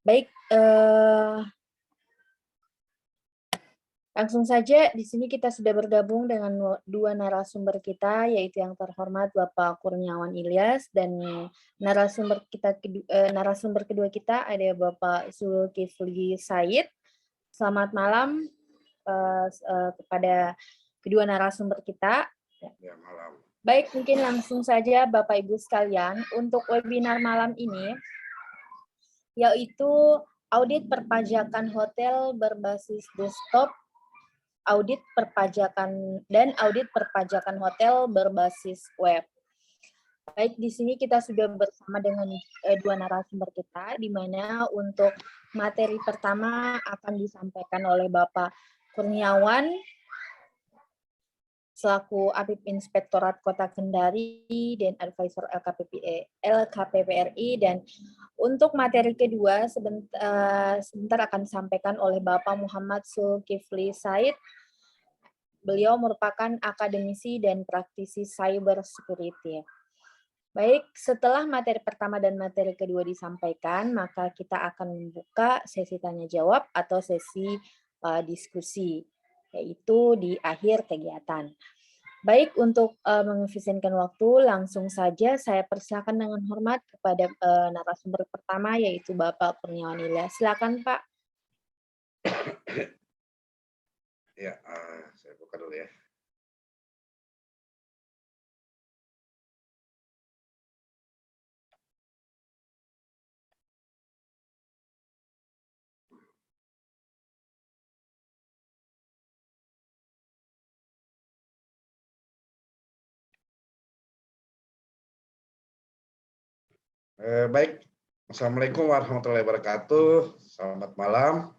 Baik, langsung saja di sini kita sudah bergabung dengan dua narasumber kita, yaitu yang terhormat Bapak Kurniawan Ilyas dan narasumber kedua kita ada Bapak Zulkifli Said. Selamat malam kepada kedua narasumber kita. Ya, malam. Baik, mungkin langsung saja Bapak Ibu sekalian untuk webinar malam ini, yaitu audit perpajakan hotel berbasis desktop, audit perpajakan hotel berbasis web. Baik, di sini kita sudah bersama dengan dua narasumber kita, di mana untuk materi pertama akan disampaikan oleh Bapak Kurniawan selaku Apip Inspektorat Kota Kendari dan Advisor LKPPRI, dan untuk materi kedua sebentar akan disampaikan oleh Bapak Muhammad Zulkifli Said. Beliau merupakan akademisi dan praktisi cyber security. Baik, setelah materi pertama dan materi kedua disampaikan, maka kita akan membuka sesi tanya jawab atau sesi diskusi, yaitu di akhir kegiatan. Baik, untuk mengefisienkan waktu, langsung saja saya persilakan dengan hormat kepada narasumber pertama, yaitu Bapak Kurniawan Ilyas. Silakan, Pak. Ya, saya buka dulu ya. Baik, Assalamualaikum warahmatullahi wabarakatuh. Selamat malam,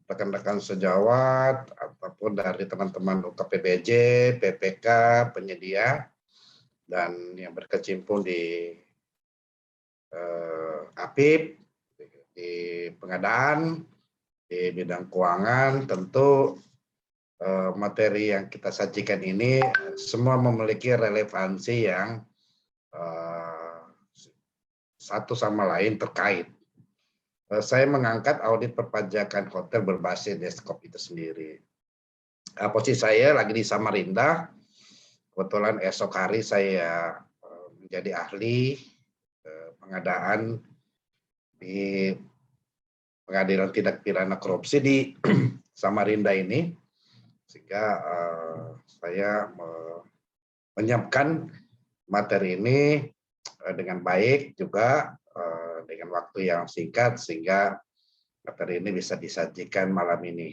rekan-rekan sejawat, ataupun dari teman-teman UKPBJ, PPK, penyedia, dan yang berkecimpung di APIP, di pengadaan, di bidang keuangan. Tentu materi yang kita sajikan ini semua memiliki relevansi yang satu sama lain terkait. Saya mengangkat audit perpajakan hotel berbasis desktop itu sendiri. Posisi saya lagi di Samarinda. Kebetulan esok hari saya menjadi ahli pengadaan di Pengadilan Tindak Pidana Korupsi di Samarinda ini, sehingga saya menyiapkan materi ini dengan baik juga dengan waktu yang singkat sehingga materi ini bisa disajikan malam ini.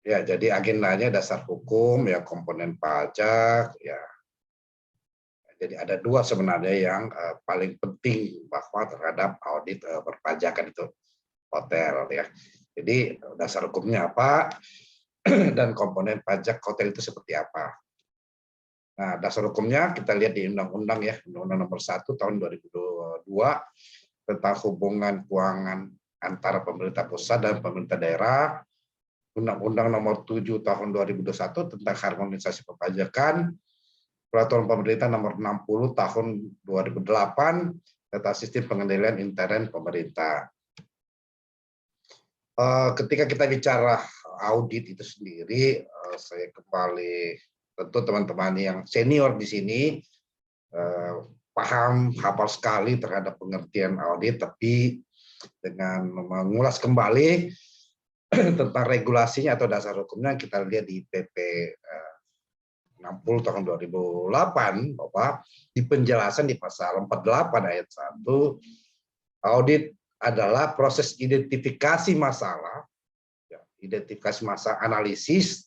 Ya, jadi agendanya dasar hukum ya, komponen pajak ya. Jadi ada dua sebenarnya yang paling penting bahwa terhadap audit perpajakan itu hotel ya. Jadi dasar hukumnya apa dan komponen pajak hotel itu seperti apa. Nah, dasar hukumnya kita lihat di Undang-Undang ya, Undang-Undang Nomor 1 Tahun 2022 tentang hubungan keuangan antara pemerintah pusat dan pemerintah daerah, Undang-Undang Nomor 7 Tahun 2021 tentang harmonisasi perpajakan, Peraturan Pemerintah Nomor 60 Tahun 2008 tentang sistem pengendalian intern pemerintah. Ketika kita bicara audit itu sendiri, saya kembali, tentu teman-teman yang senior di sini paham, hafal sekali terhadap pengertian audit, tapi dengan mengulas kembali tentang regulasinya atau dasar hukumnya, kita lihat di PP 60 tahun 2008 bahwa di penjelasan di pasal 48 ayat 1, audit adalah proses identifikasi masalah, analisis,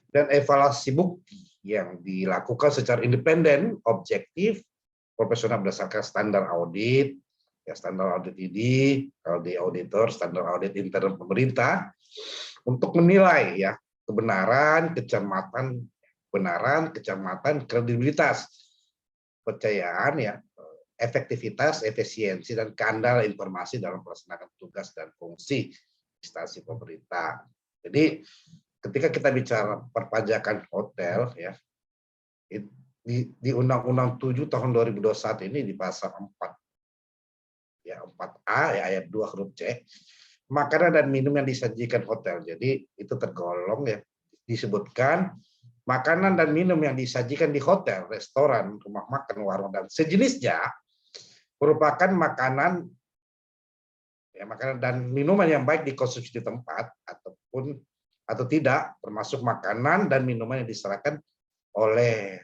dan evaluasi bukti yang dilakukan secara independen, objektif, profesional berdasarkan standar audit. Ya, standar audit ini, kalau di auditor, standar audit intern pemerintah, untuk menilai ya kebenaran, kecermatan, kredibilitas, kepercayaan ya, efektivitas, efisiensi, dan keandalan informasi dalam pelaksanaan tugas dan fungsi instansi pemerintah. Jadi ketika kita bicara perpajakan hotel ya, di Undang-Undang 7 tahun 2021 ini di pasal 4 ya 4A ya ayat 2 huruf C, makanan dan minum yang disajikan hotel. Jadi itu tergolong ya, disebutkan makanan dan minum yang disajikan di hotel, restoran, rumah makan, warung dan sejenisnya merupakan makanan dan minuman yang baik dikonsumsi di tempat atau tidak, termasuk makanan dan minuman yang diserahkan oleh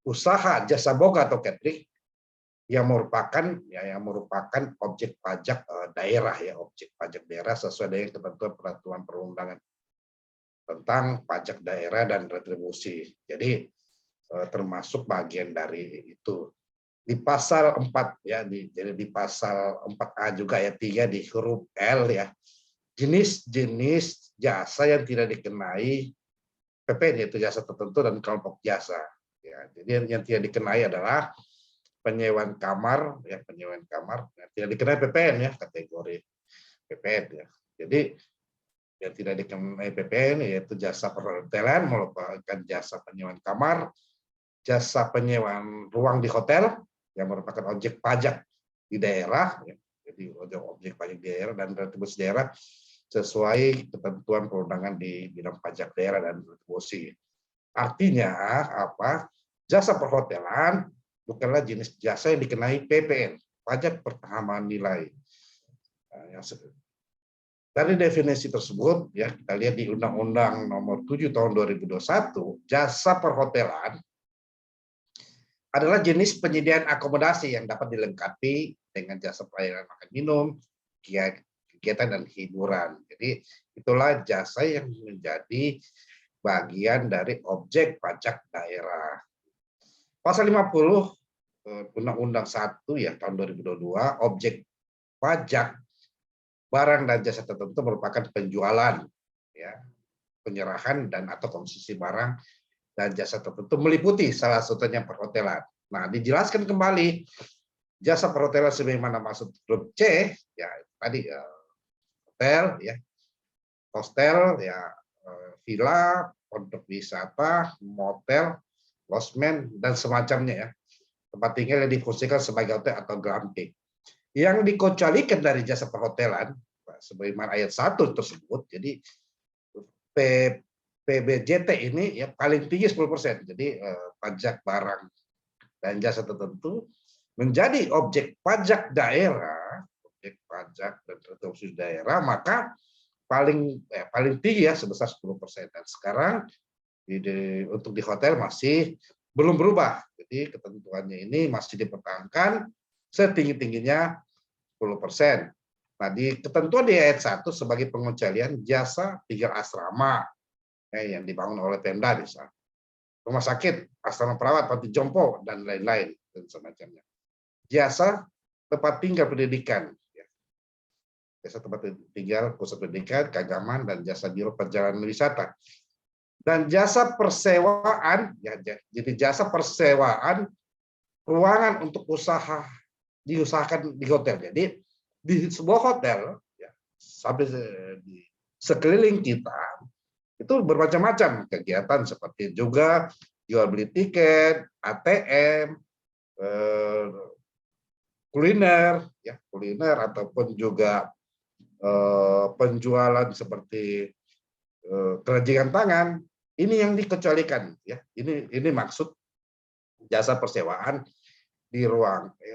usaha jasa boga atau catering yang merupakan objek pajak daerah ya, objek pajak daerah sesuai dengan ketentuan peraturan perundangan tentang pajak daerah dan retribusi. Jadi termasuk bagian dari itu. Di pasal 4 ya, jadi di pasal 4A juga ayat 3 di huruf L ya. Jenis-jenis jasa yang tidak dikenai PPN, yaitu jasa tertentu dan kelompok jasa. Ya, jadi yang tidak dikenai adalah penyewaan kamar, ya penyewaan kamar, yang tidak dikenai PPN ya, kategori PPN ya. Jadi yang tidak dikenai PPN yaitu jasa perhotelan merupakan jasa penyewaan kamar, jasa penyewaan ruang di hotel yang merupakan objek pajak di daerah, ya. Jadi objek pajak di daerah dan retribusi daerah sesuai ketentuan perundangan di bidang pajak daerah dan retribusi. Artinya apa? Jasa perhotelan bukanlah jenis jasa yang dikenai PPN, pajak pertambahan nilai. Dari definisi tersebut, ya kita lihat di Undang-Undang Nomor 7 Tahun 2021, jasa perhotelan adalah jenis penyediaan akomodasi yang dapat dilengkapi dengan jasa pelayanan makan minum, kegiatan dan hiburan. Jadi itulah jasa yang menjadi bagian dari objek pajak daerah. Pasal 50 Undang-Undang 1 ya tahun 2022, objek pajak barang dan jasa tertentu merupakan penjualan, ya, penyerahan dan atau konsumsi barang dan jasa tertentu meliputi salah satunya perhotelan. Nah, dijelaskan kembali jasa perhotelan sebagaimana maksud huruf C, ya tadi hotel, ya, hostel, ya, villa, pondok wisata, motel, losmen dan semacamnya ya. Tempat tinggal yang difungsikan sebagai hotel atau glamping. Yang dikecualikan dari jasa perhotelan sebagaimana ayat 1 tersebut, jadi PBJT ini ya paling tinggi 10%. Jadi pajak barang dan jasa tertentu menjadi objek pajak daerah, objek pajak dan retribusi daerah, maka paling tinggi ya sebesar 10%. Dan sekarang untuk di hotel masih belum berubah. Jadi ketentuannya ini masih dipertahankan setinggi-tingginya 10%. Nah, di ketentuan di ayat 1 sebagai pengecualian jasa tinggal asrama yang dibangun oleh Pemda, misalnya rumah sakit, asrama perawat, panti jompo dan lain-lain dan semacamnya. Jasa tempat tinggal pendidikan, jasa tempat tinggal pusat pendidikan, keagamaan dan jasa biro perjalanan wisata. Dan jasa persewaan, ya, jadi jasa persewaan ruangan untuk diusahakan di hotel. Jadi di sebuah hotel, ya, sampai di sekeliling kita itu bermacam-macam kegiatan seperti juga jual beli tiket, ATM, kuliner, ya kuliner ataupun juga penjualan seperti kerajinan tangan. Ini yang dikecualikan, ya. Ini maksud jasa persewaan di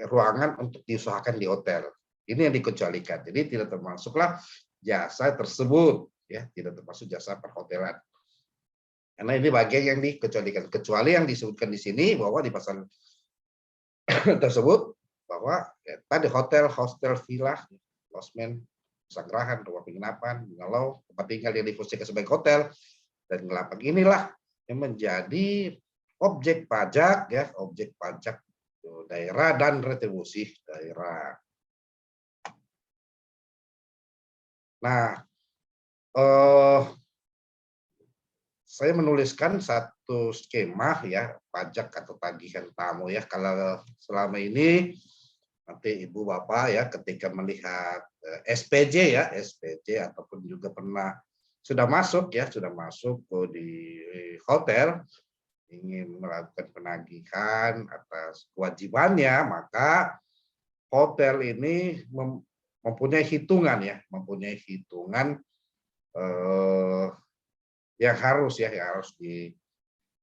ruangan untuk diusahakan di hotel. Ini yang dikecualikan. Jadi tidak termasuklah jasa tersebut, ya, tidak termasuk jasa perhotelan. Karena ini bagian yang dikecualikan. Kecuali yang disebutkan di sini bahwa di pasal tersebut bahwa ya, tadi hotel, hostel, villa, losmen, sanggrahan, rumah penginapan, bungalow, tempat tinggal yang difungsikan sebagai hotel dan gelapang inilah yang menjadi objek pajak, ya, objek pajak daerah dan retribusi daerah. Nah, saya menuliskan satu skema ya pajak atau tagihan tamu ya. Kalau selama ini nanti ibu bapak ya ketika melihat SPJ ya, SPJ ataupun juga pernah sudah masuk ya, sudah masuk di hotel, ingin melakukan penagihan atas kewajibannya, maka hotel ini mempunyai hitungan ya, mempunyai hitungan yang harus di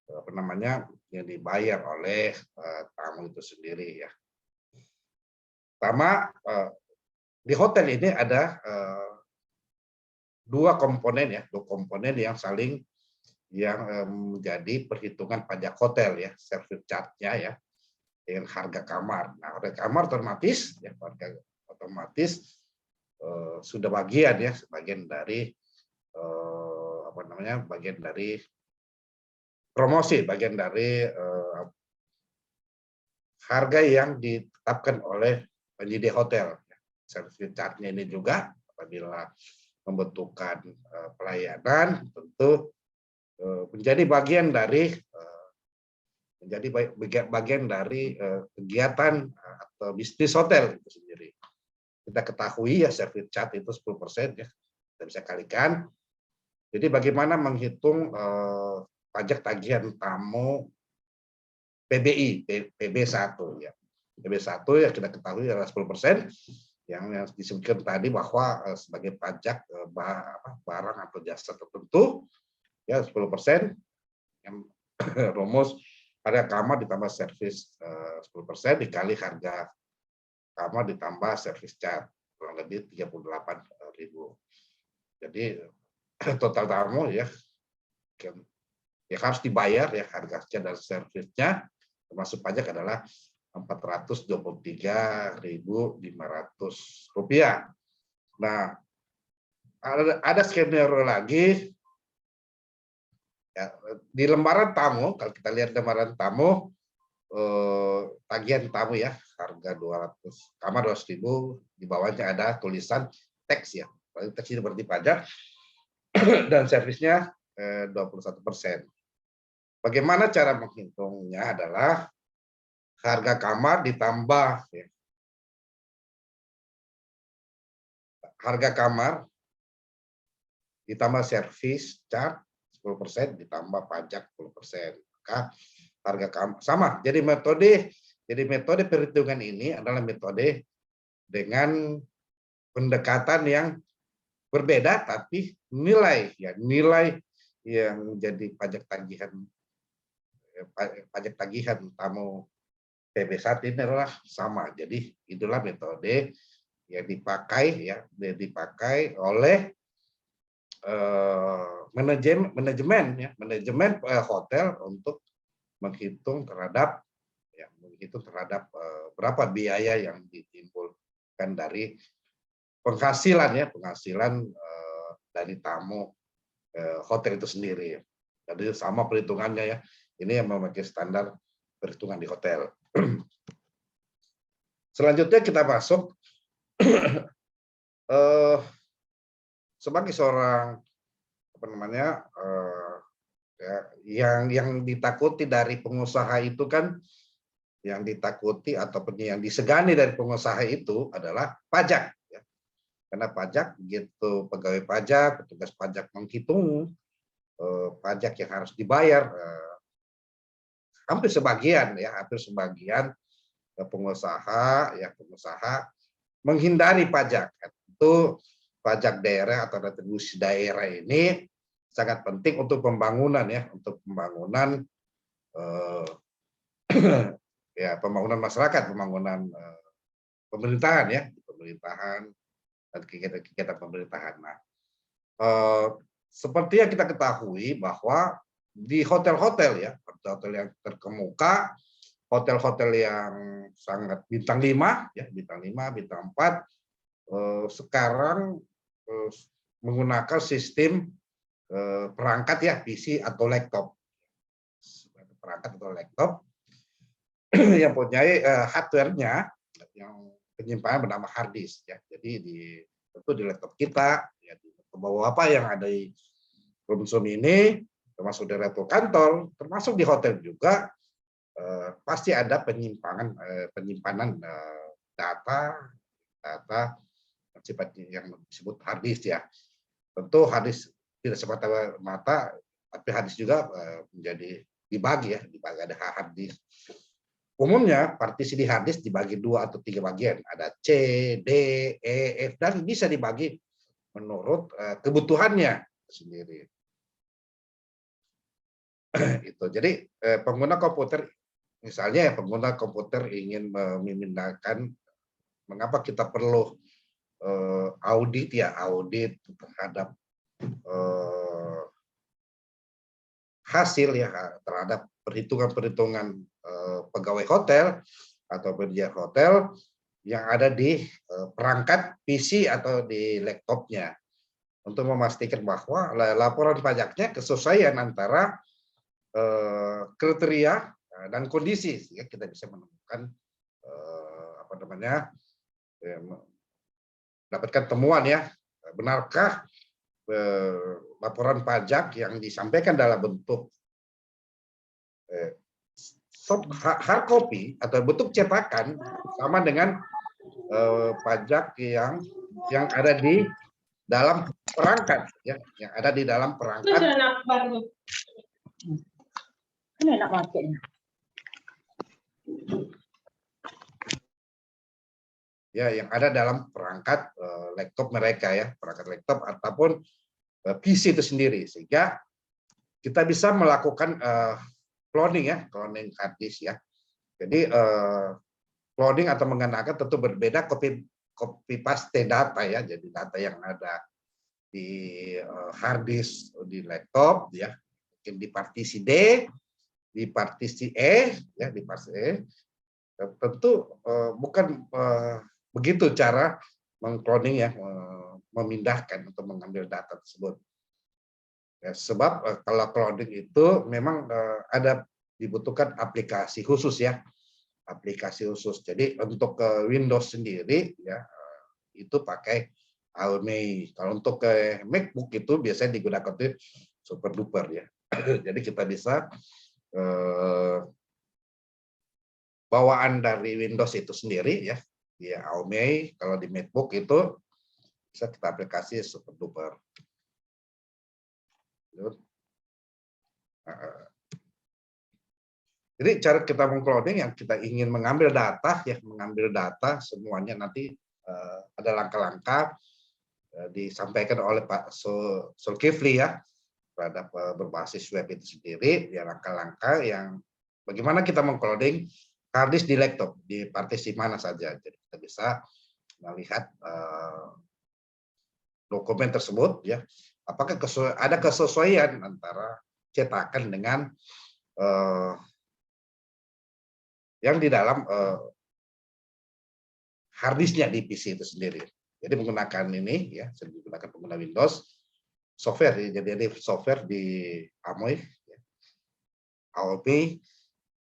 apa namanya, yang dibayar oleh tamu itu sendiri ya. Pertama, di hotel ini ada dua komponen yang saling menjadi perhitungan pajak hotel ya, service charge-nya ya, dengan harga kamar. Nah, harga kamar otomatis sudah sebagian dari apa namanya, bagian dari promosi, bagian dari harga yang ditetapkan oleh penyedia hotel. Service charge-nya ini juga apabila membutuhkan pelayanan tentu menjadi bagian dari kegiatan atau bisnis hotel itu sendiri. Kita ketahui ya, service charge itu 10% ya, kita bisa kalikan. Jadi bagaimana menghitung pajak tagihan tamu PBI, PB1 ya. PB1 ya kita ketahui adalah 10%, yang disebutkan tadi bahwa sebagai pajak barang atau jasa tertentu ya 10%, yang rumus harga kamar ditambah servis 10% dikali harga kamar ditambah servis charge, kurang lebih 38.000. Jadi total tamu ya harus dibayar ya, harga dan servisnya termasuk pajak adalah Rp423.500. Nah, ada skenario lagi ya, di lembaran tamu. Kalau kita lihat lembaran tamu, tagihan tamu ya, harga 200, kamar 200.000, di bawahnya ada tulisan teks ya, teks ini berarti pajak dan servisnya 21%. Bagaimana cara menghitungnya adalah harga kamar ditambah ya, harga kamar ditambah servis charge 10% ditambah pajak 10%. Maka harga kamar sama. Jadi metode perhitungan ini adalah metode dengan pendekatan yang berbeda, tapi nilai yang jadi pajak tagihan tamu PB1 ini adalah sama. Jadi itulah metode yang dipakai oleh manajemen hotel untuk menghitung terhadap berapa biaya yang ditimbulkan dari penghasilan dari tamu hotel itu sendiri. Jadi sama perhitungannya ya. Ini yang memakai standar perhitungan di hotel. Selanjutnya kita masuk sebagai seorang apa namanya, yang ditakuti dari pengusaha itu kan, yang ditakuti ataupun yang disegani dari pengusaha itu adalah pajak ya. Karena pajak begitu pegawai pajak, petugas pajak menghitung pajak yang harus dibayar, hampir sebagian pengusaha menghindari pajak. Itu pajak daerah atau retribusi daerah ini sangat penting untuk pembangunan pembangunan masyarakat, pembangunan pemerintahan dan kegiatan pemerintahan. Nah, seperti yang kita ketahui bahwa di hotel-hotel yang terkemuka, hotel-hotel yang sangat bintang 5 ya, bintang 4, sekarang menggunakan sistem perangkat ya, PC atau laptop. Yang punya hardware-nya yang penyimpanan bernama hard disk ya. Jadi tentu di laptop kita ya, di apa yang ada di room ini, termasuk di laptop kantor, termasuk di hotel juga, pasti ada penyimpanan data sifatnya yang disebut hard disk ya. Tentu hard disk tidak semata-mata, tapi hard disk juga menjadi dibagi ya, dibagi ada hard disk. Umumnya partisi di hard disk dibagi 2 atau 3 bagian, ada C, D, E, F, dan bisa dibagi menurut kebutuhannya sendiri. Itu. Jadi pengguna komputer, misalnya ya pengguna komputer ingin memindahkan, mengapa kita perlu audit ya, audit terhadap hasil ya, terhadap perhitungan-perhitungan pegawai hotel atau penyedia hotel yang ada di perangkat PC atau di laptopnya, untuk memastikan bahwa laporan pajaknya kesesuaian antara kriteria dan kondisi, sehingga kita bisa menemukan apa namanya, dapatkan temuan ya, benarkah laporan pajak yang disampaikan dalam bentuk hard copy atau bentuk cetakan sama dengan pajak yang ada di dalam perangkat ya, yang ada di dalam perangkat. Ya, yang ada dalam perangkat laptop mereka ya, perangkat laptop ataupun PC itu sendiri, sehingga kita bisa melakukan cloning ya, cloning hard disk ya. Jadi cloning atau mengenakan tentu berbeda copy paste data ya, jadi data yang ada di hard disk di laptop ya, mungkin di partisi D, di partisi E ya, di partisi E. Tentu bukan begitu cara mengcloning ya, memindahkan atau mengambil data tersebut. Ya, sebab kalau cloning itu memang ada dibutuhkan aplikasi khusus ya, aplikasi khusus. Jadi untuk Windows sendiri ya itu pakai AOMEI. Kalau untuk MacBook itu biasanya digunakan itu SuperDuper ya. Jadi kita bisa bawaan dari Windows itu sendiri ya, di AOMEI. Kalau di MacBook itu bisa kita aplikasi SuperDuper. Jadi cara kita mengcloning, yang kita ingin mengambil data ya, mengambil data semuanya nanti ada langkah-langkah disampaikan oleh Pak Zulkifli ya terhadap berbasis web itu sendiri, ya langkah-langkah yang bagaimana kita mengcloning hard disk di laptop, di partisi mana saja. Jadi kita bisa melihat dokumen tersebut ya, apakah ada kesesuaian antara cetakan dengan yang di dalam hard disknya di PC itu sendiri. Jadi menggunakan ini ya, menggunakan pengguna Windows software ya, jadi software di AOMEI ya, AOP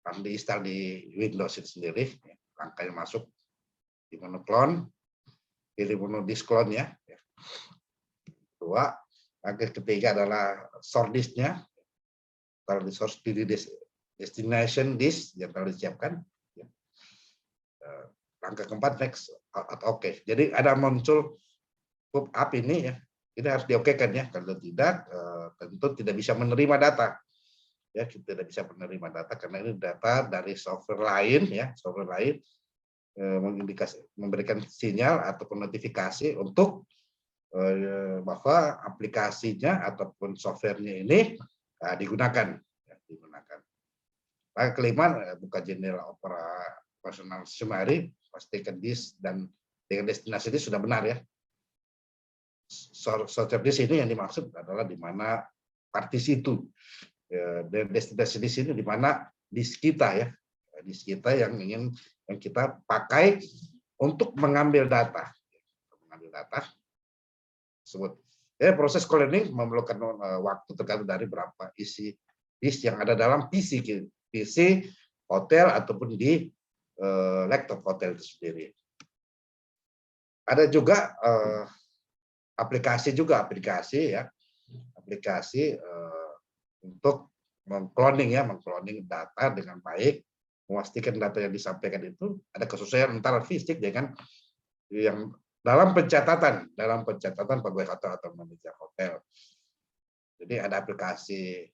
yang diinstal di Windows itu sendiri. Ya. Langkah yang masuk di menu clone, pilih menu disk clone ya. Kedua, langkah ketiga adalah source disk-nya. Taruh di source di destination disk yang telah disiapkan. Ya. Langkah keempat next atau oke. Jadi ada muncul pop up ini ya. Ini harus diokekan ya. Kalau tidak tentu tidak bisa menerima data. Ya, kita tidak bisa menerima data karena ini data dari software lain ya, software lain memberikan sinyal ataupun notifikasi untuk bahwa aplikasinya ataupun softwarenya ini digunakan. Ya, digunakan. Langkah kelima, buka jendela operasional summary, pastikan disk dan dengan destinasi ini sudah benar ya. Software disk ini yang dimaksud adalah di mana partisi itu. Dan destinasi di sini di mana disk kita ya, disk kita yang kita pakai untuk mengambil data tersebut. Ya, proses cloning memerlukan waktu tergantung dari berapa isi disk yang ada dalam PC hotel ataupun di laptop hotel itu sendiri. Ada juga aplikasi ya, aplikasi untuk mengcloning data dengan baik, memastikan data yang disampaikan itu ada kesesuaian antara fisik dengan yang dalam pencatatan pegawai hotel atau manajer hotel. Jadi ada aplikasi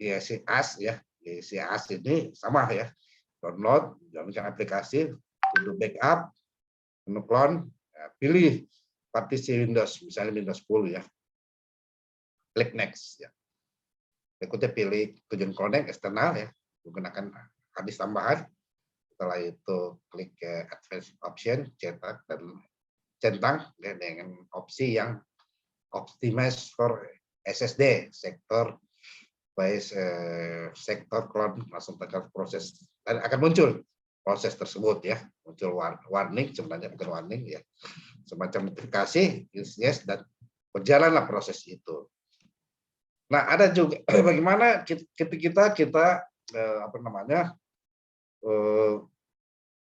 ICAS ya, ICAS ini sama ya, download, jalankan aplikasi, untuk backup, menu clone, ya, pilih partisi Windows, misalnya Windows 10 ya, klik next ya. Berikutnya pilih tujuan connect eksternal ya, menggunakan hadis tambahan. Setelah itu klik advanced option, cetak dan centang ya, dengan opsi yang optimize for SSD sektor base sektor cloud, langsung tekan proses dan akan muncul proses tersebut ya, muncul warning, sebenarnya bukan warning ya, semacam notifikasi yes dan berjalanlah proses itu. Nah, ada juga bagaimana kita apa namanya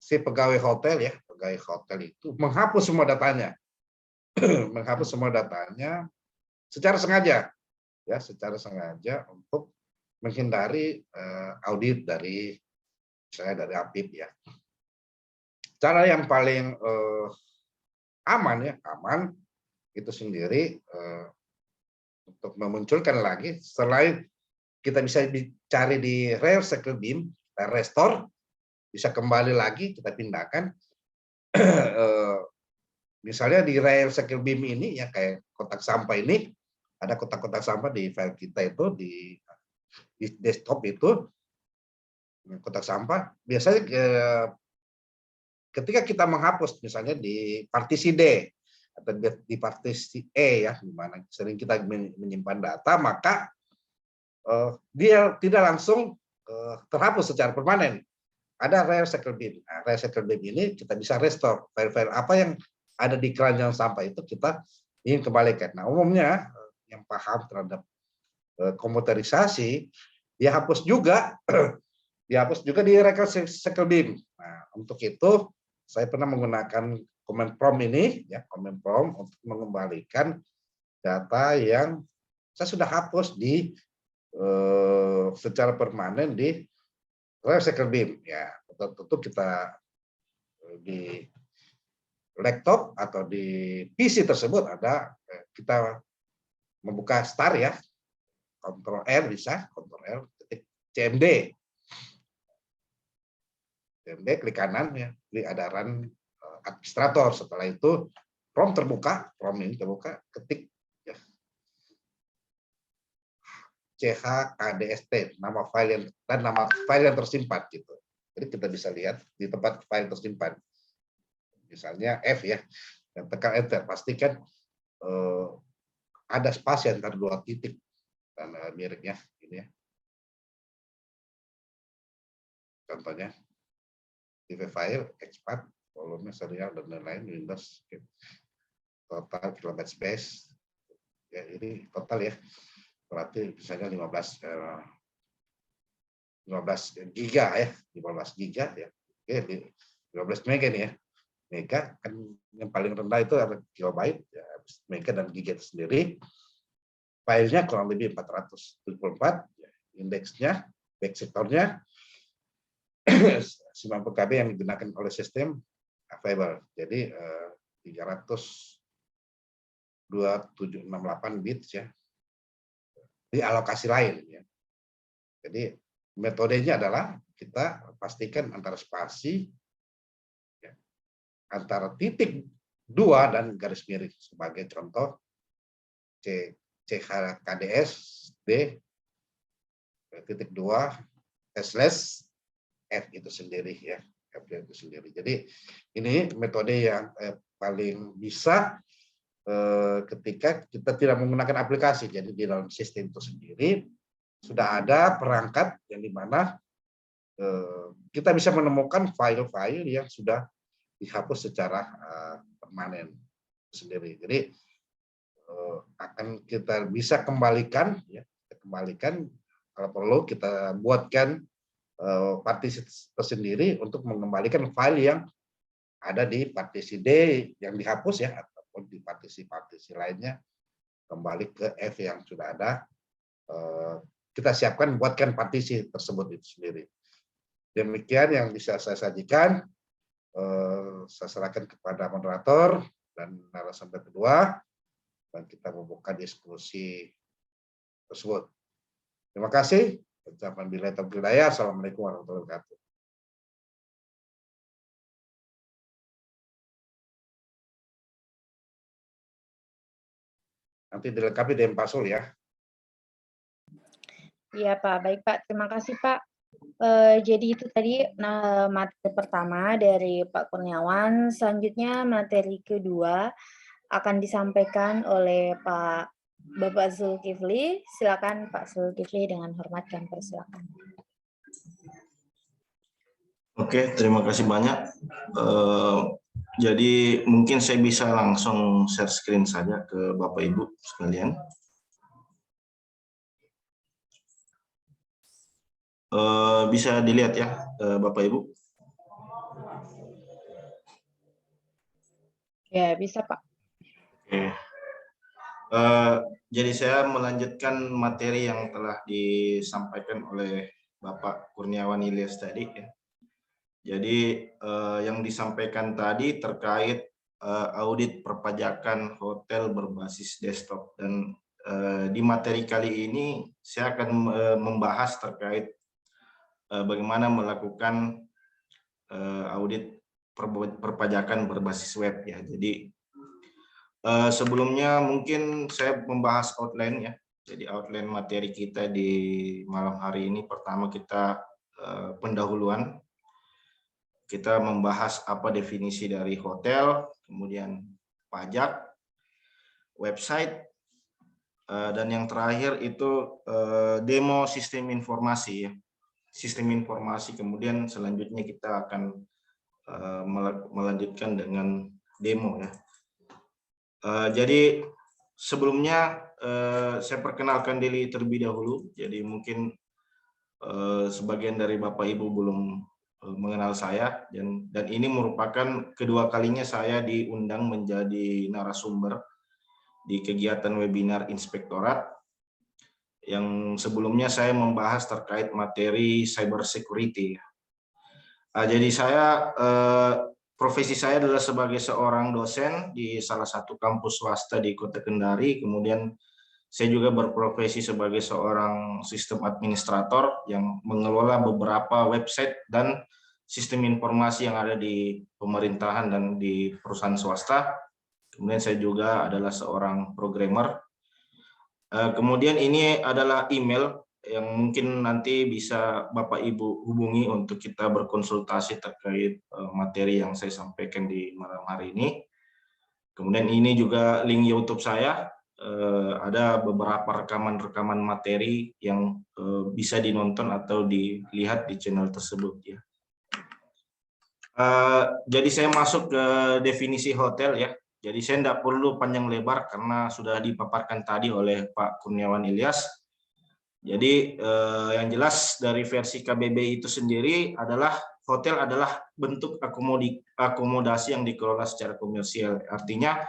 si pegawai hotel ya, pegawai hotel itu menghapus semua datanya, menghapus semua datanya secara sengaja ya, secara sengaja untuk menghindari audit dari misalnya dari APIP ya. Cara yang paling aman ya, aman itu sendiri untuk memunculkan lagi selain kita bisa dicari di Recycle Beam, restore, bisa kembali lagi kita pindahkan. Misalnya di Recycle Beam ini ya, kayak kotak sampah ini, ada kotak-kotak sampah di file kita itu di desktop itu, kotak sampah. Biasanya ketika kita menghapus misalnya di partisi D atau di partisi E ya, di mana sering kita menyimpan data, maka dia tidak langsung terhapus secara permanen. Ada Recycle Bin. Nah, Recycle Bin ini kita bisa restore file-file apa yang ada di keranjang sampah itu kita ingin kembalikan. Nah, umumnya yang paham terhadap komputerisasi dihapus juga dihapus juga di Recycle Bin. Nah, untuk itu saya pernah menggunakan command prompt ini ya, command prompt untuk mengembalikan data yang saya sudah hapus di secara permanen di Recycle Bin ya. Tentu kita di laptop atau di PC tersebut ada kita membuka start ya, Ctrl R bisa, Ctrl R ketik CMD, klik kanan ya, klik ada run administrator. Setelah itu prompt terbuka, prompt ini terbuka, ketik ya, CHKDST, nama file yang dan nama file yang tersimpan gitu. Jadi kita bisa lihat di tempat file tersimpan. Misalnya F ya, dan tekan enter, pastikan ada spasi antara dua titik dan miringnya ini ya. Contohnya TV file, expand, volume, serial dan lain-lain, Windows, total kilobyte space. Ya, ini total ya. Berarti misalnya 15 giga ya, 15 giga ya. Oke, 15 mega nih ya. Mega kan yang paling rendah itu ada kilobyte, ya, mega dan giga itu sendiri. Filenya kurang lebih 474, ya, indeksnya, back sektornya 90 KB yang digunakan oleh sistem available. Jadi 32768 bits ya. Di alokasi lain ya. Jadi metodenya adalah kita pastikan antara spasi ya, antara titik 2 dan garis miring sebagai contoh CHKDS D titik 2 slash F itu sendiri ya, F itu sendiri. Jadi ini metode yang paling bisa ketika kita tidak menggunakan aplikasi. Jadi di dalam sistem itu sendiri sudah ada perangkat yang dimana kita bisa menemukan file-file yang sudah dihapus secara permanen sendiri. Jadi akan kita bisa kembalikan, ya, kembalikan kalau perlu kita buatkan partisi tersendiri untuk mengembalikan file yang ada di partisi D yang dihapus ya, ataupun di partisi-partisi lainnya kembali ke F yang sudah ada. Kita siapkan buatkan partisi tersebut itu sendiri. Demikian yang bisa saya sajikan. Saya serahkan kepada moderator dan narasumber kedua, dan kita membuka diskusi tersebut. Terima kasih. Ucapan billahi taufiq wal hidayah. Assalamualaikum warahmatullahi wabarakatuh. Nanti dilengkapi dengan Pak Sul ya. Iya Pak, baik Pak. Terima kasih Pak. Jadi itu tadi materi pertama dari Pak Kurniawan. Selanjutnya materi kedua akan disampaikan oleh Bapak Zulkifli. Silakan Pak Zulkifli, dengan hormat kami persilakan. Oke, terima kasih banyak. Jadi mungkin saya bisa langsung share screen saja ke Bapak Ibu sekalian. Bisa dilihat ya, Bapak Ibu? Ya, bisa Pak. Oke. Jadi saya melanjutkan materi yang telah disampaikan oleh Bapak Kurniawan Ilyas tadi ya. Jadi yang disampaikan tadi terkait audit perpajakan hotel berbasis desktop, dan di materi kali ini saya akan membahas terkait bagaimana melakukan audit perpajakan berbasis web ya. Jadi sebelumnya mungkin saya membahas outline ya. Jadi outline materi kita di malam hari ini, pertama kita pendahuluan. Kita membahas apa definisi dari hotel, kemudian pajak, website, dan yang terakhir itu demo sistem informasi ya. Sistem informasi, kemudian selanjutnya kita akan melanjutkan dengan demo ya. Jadi sebelumnya saya perkenalkan diri terlebih dahulu. Jadi mungkin sebagian dari Bapak Ibu belum mengenal saya, dan ini merupakan kedua kalinya saya diundang menjadi narasumber di kegiatan webinar Inspektorat, yang sebelumnya saya membahas terkait materi cyber security. Jadi saya profesi saya adalah sebagai seorang dosen di salah satu kampus swasta di Kota Kendari, kemudian saya juga berprofesi sebagai seorang sistem administrator yang mengelola beberapa website dan sistem informasi yang ada di pemerintahan dan di perusahaan swasta. Kemudian saya juga adalah seorang programmer. Kemudian ini adalah email yang mungkin nanti bisa Bapak Ibu hubungi untuk kita berkonsultasi terkait materi yang saya sampaikan di malam hari ini. Kemudian ini juga link YouTube saya. Ada beberapa rekaman materi yang bisa dinonton atau dilihat di channel tersebut ya. Jadi saya masuk ke definisi hotel ya. Jadi saya tidak perlu panjang lebar karena sudah dipaparkan tadi oleh Pak Kurniawan Ilyas. Jadi yang jelas dari versi KBBI itu sendiri adalah hotel adalah bentuk akomodasi yang dikelola secara komersial. Artinya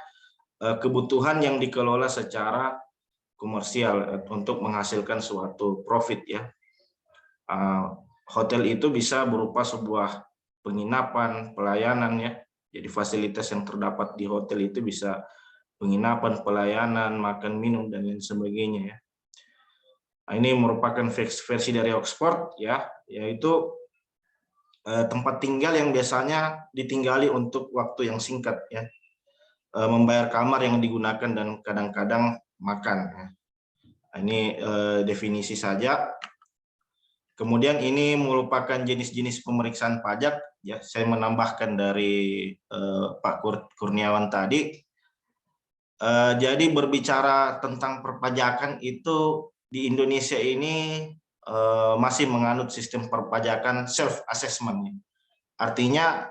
kebutuhan yang dikelola secara komersial untuk menghasilkan suatu profit ya. Hotel itu bisa berupa sebuah penginapan, pelayanan ya. Jadi fasilitas yang terdapat di hotel itu bisa penginapan, pelayanan, makan, minum, dan lain sebagainya ya. Nah, ini merupakan versi dari Oxford ya, yaitu tempat tinggal yang biasanya ditinggali untuk waktu yang singkat ya. Membayar kamar yang digunakan dan kadang-kadang makan. Nah, ini definisi saja. Kemudian ini merupakan jenis-jenis pemeriksaan pajak. Ya, saya menambahkan dari Pak Kurniawan tadi. Jadi berbicara tentang perpajakan itu di Indonesia ini masih menganut sistem perpajakan self assessment. Artinya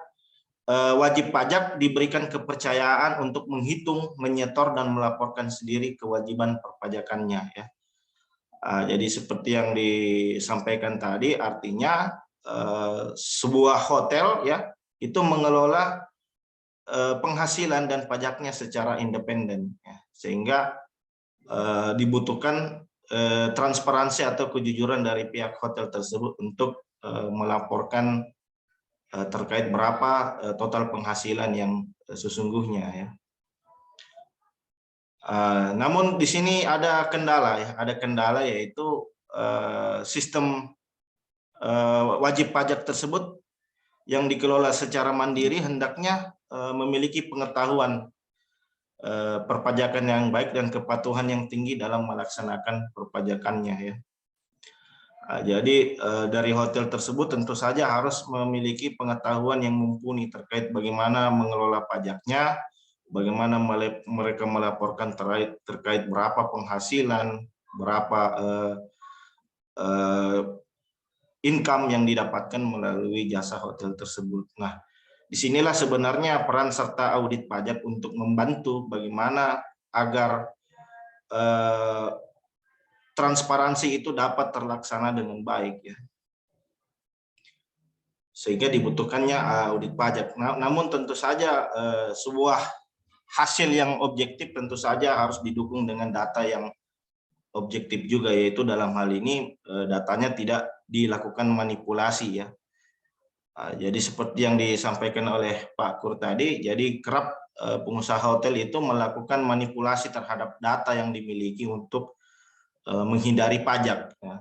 wajib pajak diberikan kepercayaan untuk menghitung, menyetor, dan melaporkan sendiri kewajiban perpajakannya ya. Jadi seperti yang disampaikan tadi, artinya sebuah hotel ya itu mengelola penghasilan dan pajaknya secara independen ya. Sehingga dibutuhkan transparansi atau kejujuran dari pihak hotel tersebut untuk melaporkan terkait berapa total penghasilan yang sesungguhnya ya. Namun di sini ada kendala ya, ada kendala yaitu sistem wajib pajak tersebut yang dikelola secara mandiri hendaknya memiliki pengetahuan perpajakan yang baik dan kepatuhan yang tinggi dalam melaksanakan perpajakannya ya. Jadi dari hotel tersebut tentu saja harus memiliki pengetahuan yang mumpuni terkait bagaimana mengelola pajaknya, bagaimana mereka melaporkan terkait berapa penghasilan, berapa income yang didapatkan melalui jasa hotel tersebut. Nah, disinilah sebenarnya peran serta audit pajak untuk membantu bagaimana agar transparansi itu dapat terlaksana dengan baik ya. Sehingga dibutuhkannya audit pajak. Namun tentu saja sebuah hasil yang objektif tentu saja harus didukung dengan data yang objektif juga, yaitu dalam hal ini datanya tidak dilakukan manipulasi ya. Jadi seperti yang disampaikan oleh Pak Kur tadi, jadi kerap pengusaha hotel itu melakukan manipulasi terhadap data yang dimiliki untuk menghindari pajak ya.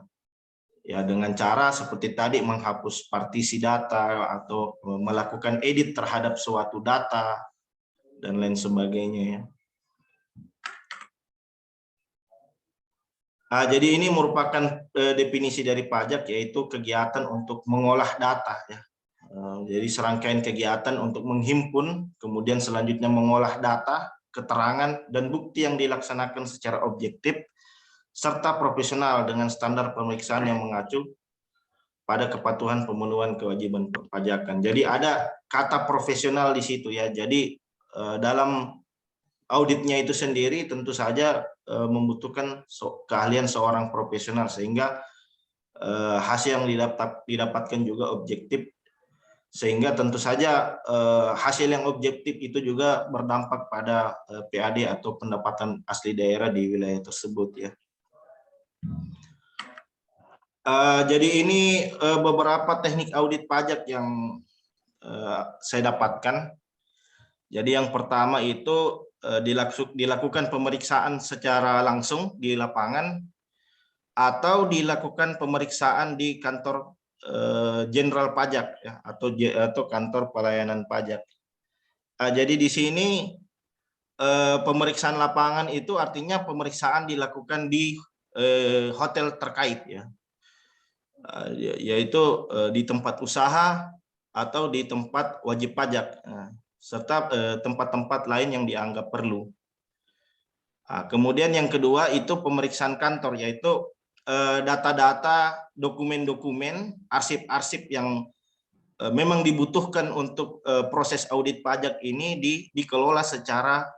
Ya dengan cara seperti tadi menghapus partisi data atau melakukan edit terhadap suatu data dan lain sebagainya ya. Jadi ini merupakan definisi dari pajak, yaitu kegiatan untuk mengolah data ya. Jadi serangkaian kegiatan untuk menghimpun, kemudian selanjutnya mengolah data, keterangan, dan bukti yang dilaksanakan secara objektif serta profesional dengan standar pemeriksaan yang mengacu pada kepatuhan pemenuhan kewajiban perpajakan. Jadi ada kata profesional di situ ya. Jadi dalam auditnya itu sendiri tentu saja membutuhkan keahlian seorang profesional, sehingga hasil yang didapatkan juga objektif, sehingga tentu saja hasil yang objektif itu juga berdampak pada PAD atau pendapatan asli daerah di wilayah tersebut ya. Jadi ini beberapa teknik audit pajak yang saya dapatkan. Jadi yang pertama itu dilakukan pemeriksaan secara langsung di lapangan atau dilakukan pemeriksaan di kantor Jenderal Pajak ya, atau kantor pelayanan pajak. Jadi di sini pemeriksaan lapangan itu artinya pemeriksaan dilakukan di hotel terkait ya. Yaitu di tempat usaha atau di tempat wajib pajak, serta tempat-tempat lain yang dianggap perlu. Kemudian yang kedua itu pemeriksaan kantor, yaitu data-data, dokumen-dokumen, arsip-arsip yang memang dibutuhkan untuk proses audit pajak ini dikelola secara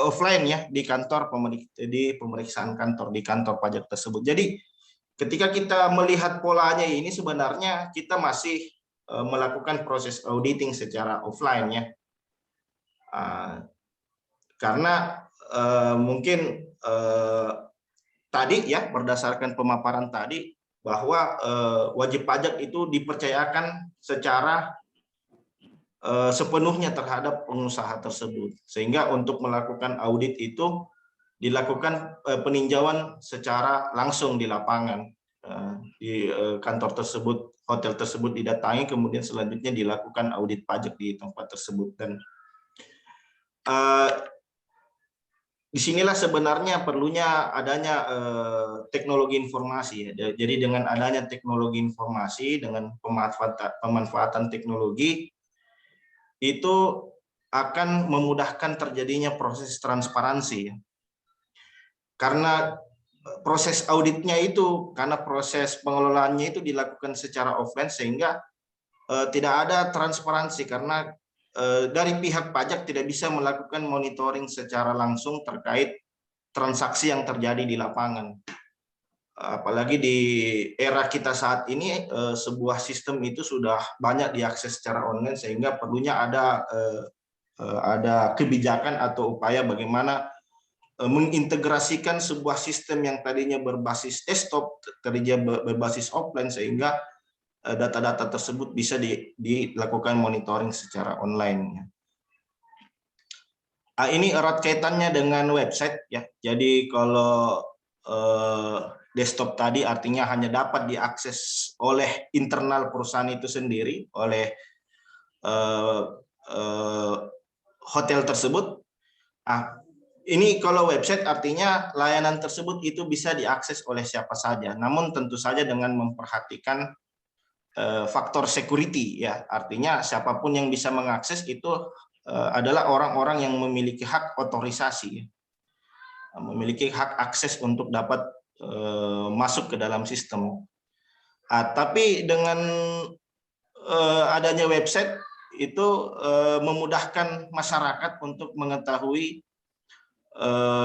offline ya, di kantor di pemeriksaan kantor, di kantor pajak tersebut. Jadi ketika kita melihat polanya ini sebenarnya kita masih melakukan proses auditing secara offline ya. Karena mungkin tadi ya, berdasarkan pemaparan tadi bahwa wajib pajak itu dipercayakan secara sepenuhnya terhadap pengusaha tersebut, sehingga untuk melakukan audit itu dilakukan peninjauan secara langsung di lapangan, di kantor tersebut, hotel tersebut didatangi, kemudian selanjutnya dilakukan audit pajak di tempat tersebut. Dan disinilah sebenarnya perlunya adanya teknologi informasi ya. Jadi dengan adanya teknologi informasi, dengan pemanfaatan teknologi, itu akan memudahkan terjadinya proses transparansi. Karena proses auditnya itu, karena proses pengelolaannya itu dilakukan secara offline, sehingga tidak ada transparansi, karena dari pihak pajak tidak bisa melakukan monitoring secara langsung terkait transaksi yang terjadi di lapangan. Apalagi di era kita saat ini, sebuah sistem itu sudah banyak diakses secara online, sehingga perlunya ada kebijakan atau upaya bagaimana mengintegrasikan sebuah sistem yang tadinya berbasis desktop, tadinya berbasis offline, sehingga data-data tersebut bisa dilakukan monitoring secara online. Ini erat kaitannya dengan website ya. Jadi kalau desktop tadi artinya hanya dapat diakses oleh internal perusahaan itu sendiri, oleh hotel tersebut. Ini kalau website artinya layanan tersebut itu bisa diakses oleh siapa saja. Namun tentu saja dengan memperhatikan faktor security ya. Artinya siapapun yang bisa mengakses itu adalah orang-orang yang memiliki hak otorisasi, memiliki hak akses untuk dapat masuk ke dalam sistem. Tapi dengan adanya website itu memudahkan masyarakat untuk mengetahui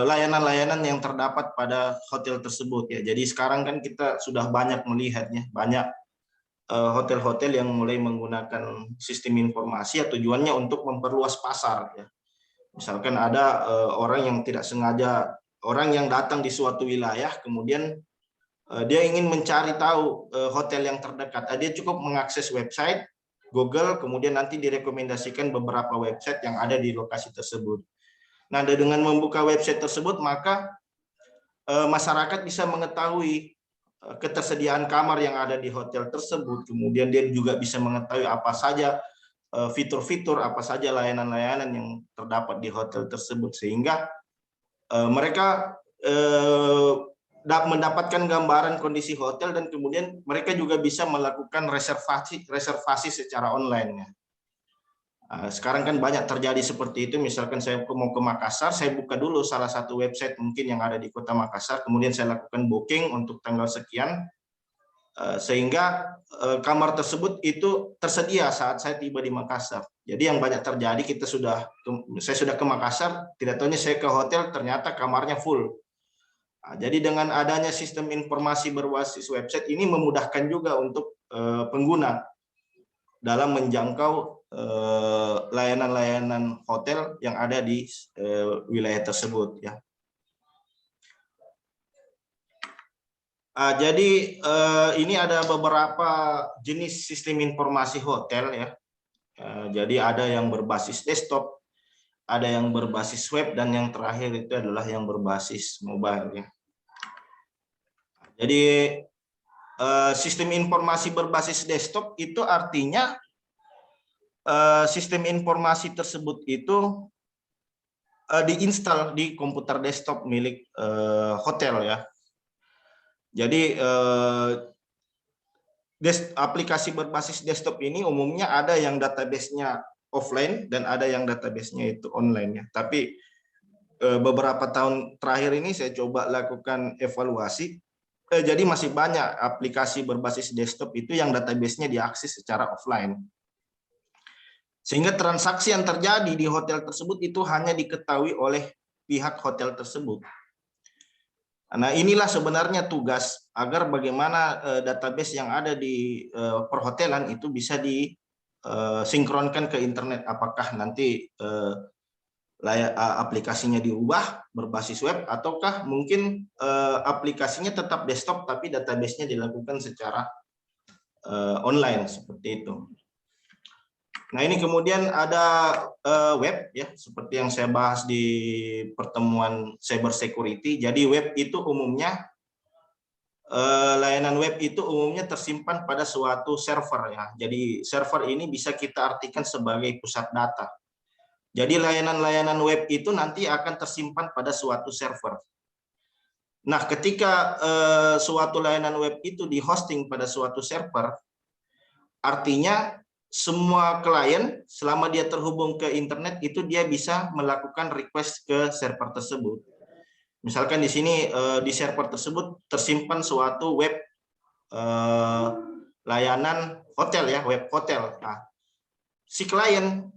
layanan-layanan yang terdapat pada hotel tersebut ya. Jadi sekarang kan kita sudah banyak melihatnya, banyak hotel-hotel yang mulai menggunakan sistem informasi ya, tujuannya untuk memperluas pasar ya. Misalkan ada orang yang tidak sengaja, orang yang datang di suatu wilayah kemudian dia ingin mencari tahu hotel yang terdekat, dia cukup mengakses website Google, kemudian nanti direkomendasikan beberapa website yang ada di lokasi tersebut. Nah, dengan membuka website tersebut maka masyarakat bisa mengetahui ketersediaan kamar yang ada di hotel tersebut, kemudian dia juga bisa mengetahui apa saja fitur-fitur, apa saja layanan-layanan yang terdapat di hotel tersebut, sehingga mereka mendapatkan gambaran kondisi hotel dan kemudian mereka juga bisa melakukan reservasi secara online. Sekarang kan banyak terjadi seperti itu, misalkan saya mau ke Makassar, saya buka dulu salah satu website mungkin yang ada di kota Makassar, kemudian saya lakukan booking untuk tanggal sekian, sehingga kamar tersebut itu tersedia saat saya tiba di Makassar. Jadi yang banyak terjadi, saya sudah ke Makassar, tidak tahunya saya ke hotel, ternyata kamarnya full. Jadi dengan adanya sistem informasi berbasis website ini memudahkan juga untuk pengguna dalam menjangkau layanan-layanan hotel yang ada di wilayah tersebut ya. Jadi ini ada beberapa jenis sistem informasi hotel ya. Jadi ada yang berbasis desktop, ada yang berbasis web, dan yang terakhir itu adalah yang berbasis mobile ya. Jadi sistem informasi berbasis desktop itu artinya sistem informasi tersebut itu diinstal di komputer desktop milik hotel ya. Jadi aplikasi berbasis desktop ini umumnya ada yang database-nya offline dan ada yang database-nya itu online ya. Tapi beberapa tahun terakhir ini saya coba lakukan evaluasi. Jadi masih banyak aplikasi berbasis desktop itu yang database-nya diakses secara offline. Sehingga transaksi yang terjadi di hotel tersebut itu hanya diketahui oleh pihak hotel tersebut. Nah, inilah sebenarnya tugas agar bagaimana database yang ada di perhotelan itu bisa disinkronkan ke internet. Apakah nanti aplikasinya diubah berbasis web, ataukah mungkin aplikasinya tetap desktop tapi database-nya dilakukan secara online seperti itu. Nah, ini kemudian ada web ya, seperti yang saya bahas di pertemuan cyber security. Jadi web itu umumnya layanan web itu umumnya tersimpan pada suatu server ya. Jadi server ini bisa kita artikan sebagai pusat data. Jadi layanan-layanan web itu nanti akan tersimpan pada suatu server. Nah, ketika suatu layanan web itu di-hosting pada suatu server, artinya semua klien selama dia terhubung ke internet itu dia bisa melakukan request ke server tersebut. Misalkan di sini di server tersebut tersimpan suatu web layanan hotel ya, web hotel. Nah, si klien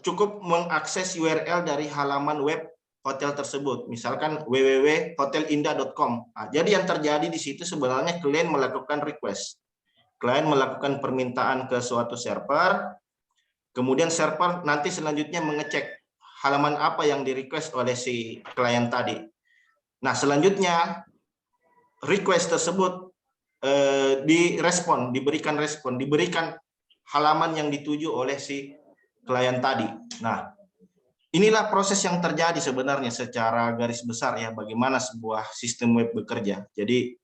cukup mengakses URL dari halaman web hotel tersebut, misalkan www.hotelindah.com. Nah, jadi yang terjadi di situ sebenarnya klien melakukan request. Klien melakukan permintaan ke suatu server, kemudian server nanti selanjutnya mengecek halaman apa yang di-request oleh si klien tadi. Nah, selanjutnya request tersebut diberikan respon, diberikan halaman yang dituju oleh si klien tadi. Nah, inilah proses yang terjadi sebenarnya secara garis besar ya, bagaimana sebuah sistem web bekerja. Jadi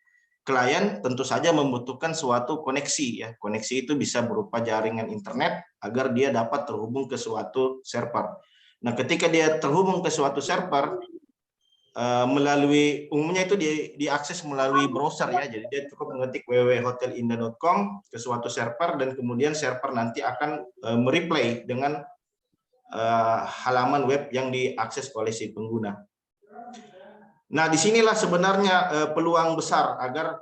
klien tentu saja membutuhkan suatu koneksi ya. Koneksi itu bisa berupa jaringan internet agar dia dapat terhubung ke suatu server. Nah, ketika dia terhubung ke suatu server melalui umumnya itu diakses melalui browser ya. Jadi dia cukup mengetik www.hotelindah.com ke suatu server dan kemudian server nanti akan mereplay dengan halaman web yang diakses oleh si pengguna. Nah, disinilah sebenarnya peluang besar agar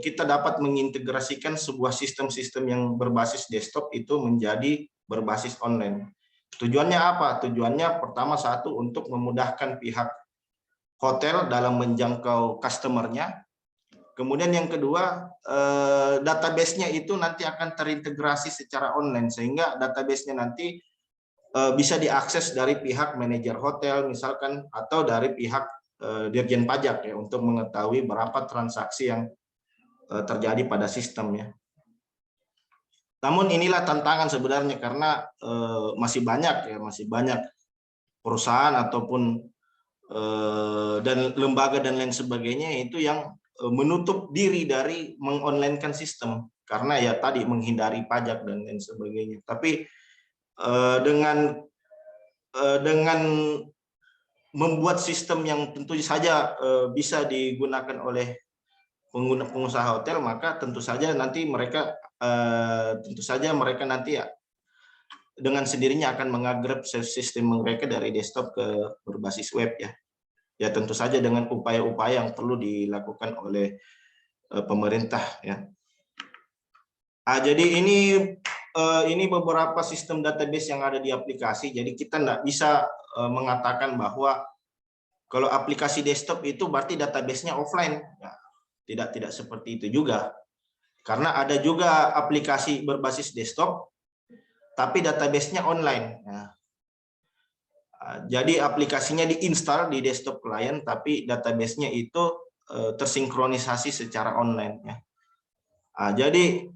kita dapat mengintegrasikan sebuah sistem-sistem yang berbasis desktop itu menjadi berbasis online. Tujuannya apa? Tujuannya pertama satu untuk memudahkan pihak hotel dalam menjangkau customer-nya. Kemudian yang kedua, database-nya itu nanti akan terintegrasi secara online sehingga database-nya nanti bisa diakses dari pihak manajer hotel misalkan atau dari pihak Dirjen Pajak ya untuk mengetahui berapa transaksi yang terjadi pada sistemnya. Namun inilah tantangan sebenarnya karena masih banyak perusahaan ataupun dan lembaga dan lain sebagainya itu yang menutup diri dari mengonlinekan sistem karena ya tadi menghindari pajak dan lain sebagainya. Tapi dengan membuat sistem yang tentu saja bisa digunakan oleh pengusaha hotel, maka tentu saja mereka nanti ya dengan sendirinya akan mengupgrade sistem mereka dari desktop ke berbasis web ya. Ya tentu saja dengan upaya-upaya yang perlu dilakukan oleh pemerintah ya. Jadi ini beberapa sistem database yang ada di aplikasi. Jadi kita nggak bisa mengatakan bahwa kalau aplikasi desktop itu berarti database-nya offline. Ya, tidak seperti itu juga. Karena ada juga aplikasi berbasis desktop, tapi database-nya online. Ya. Jadi aplikasinya diinstal di desktop klien, tapi database-nya itu tersinkronisasi secara online. Ya. Jadi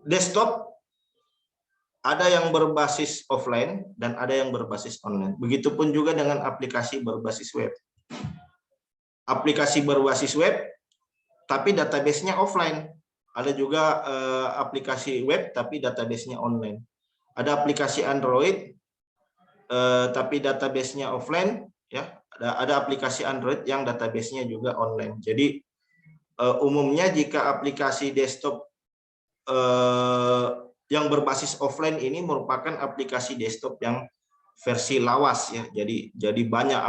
desktop ada yang berbasis offline dan ada yang berbasis online. Begitupun juga dengan aplikasi berbasis web. Aplikasi berbasis web, tapi database-nya offline. Ada juga aplikasi web, tapi database-nya online. Ada aplikasi Android, tapi database-nya offline. Ya, ada aplikasi Android yang database-nya juga online. Jadi umumnya jika aplikasi desktop yang berbasis offline ini merupakan aplikasi desktop yang versi lawas ya. Jadi banyak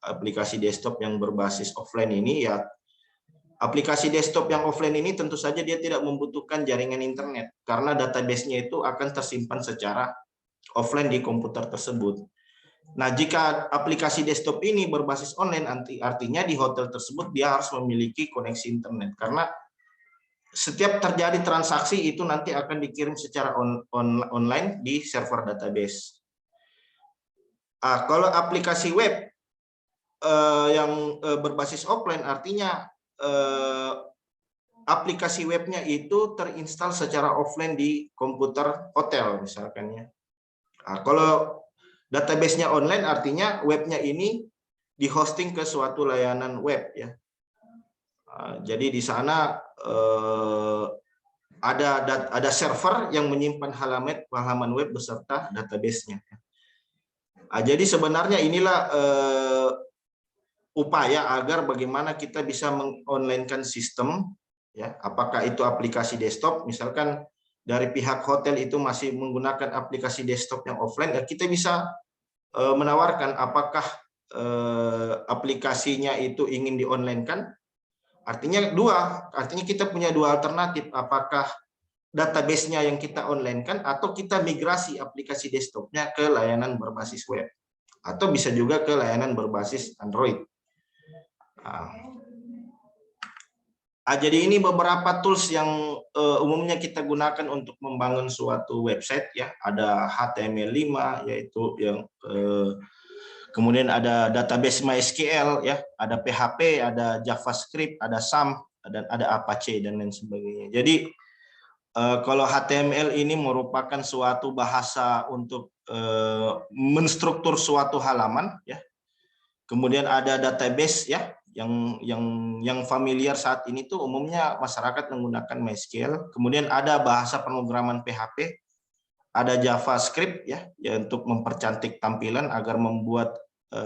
aplikasi desktop yang berbasis offline ini ya. Aplikasi desktop yang offline ini tentu saja dia tidak membutuhkan jaringan internet karena database-nya itu akan tersimpan secara offline di komputer tersebut. Nah, jika aplikasi desktop ini berbasis online artinya di hotel tersebut dia harus memiliki koneksi internet karena setiap terjadi transaksi itu nanti akan dikirim secara online di server database. Kalau aplikasi web yang berbasis offline artinya aplikasi webnya itu terinstal secara offline di komputer hotel misalkan ya. Kalau database-nya online artinya webnya ini dihosting ke suatu layanan web ya. Jadi di sana ada server yang menyimpan halaman web beserta database-nya. Jadi sebenarnya inilah upaya agar bagaimana kita bisa mengonlinekan sistem, ya, apakah itu aplikasi desktop, misalkan dari pihak hotel itu masih menggunakan aplikasi desktop yang offline, ya kita bisa menawarkan apakah aplikasinya itu ingin di-online-kan. Artinya kita punya dua alternatif, apakah database-nya yang kita online-kan atau kita migrasi aplikasi desktop-nya ke layanan berbasis web. Atau bisa juga ke layanan berbasis Android. Jadi ini beberapa tools yang umumnya kita gunakan untuk membangun suatu website ya. Ada HTML5 yaitu yang kemudian ada database MySQL ya, ada PHP, ada JavaScript, ada SAM, dan ada Apache dan lain sebagainya. Jadi kalau HTML ini merupakan suatu bahasa untuk menstruktur suatu halaman ya. Kemudian ada database ya, yang familiar saat ini tuh umumnya masyarakat menggunakan MySQL. Kemudian ada bahasa pemrograman PHP, ada JavaScript ya, untuk mempercantik tampilan agar membuat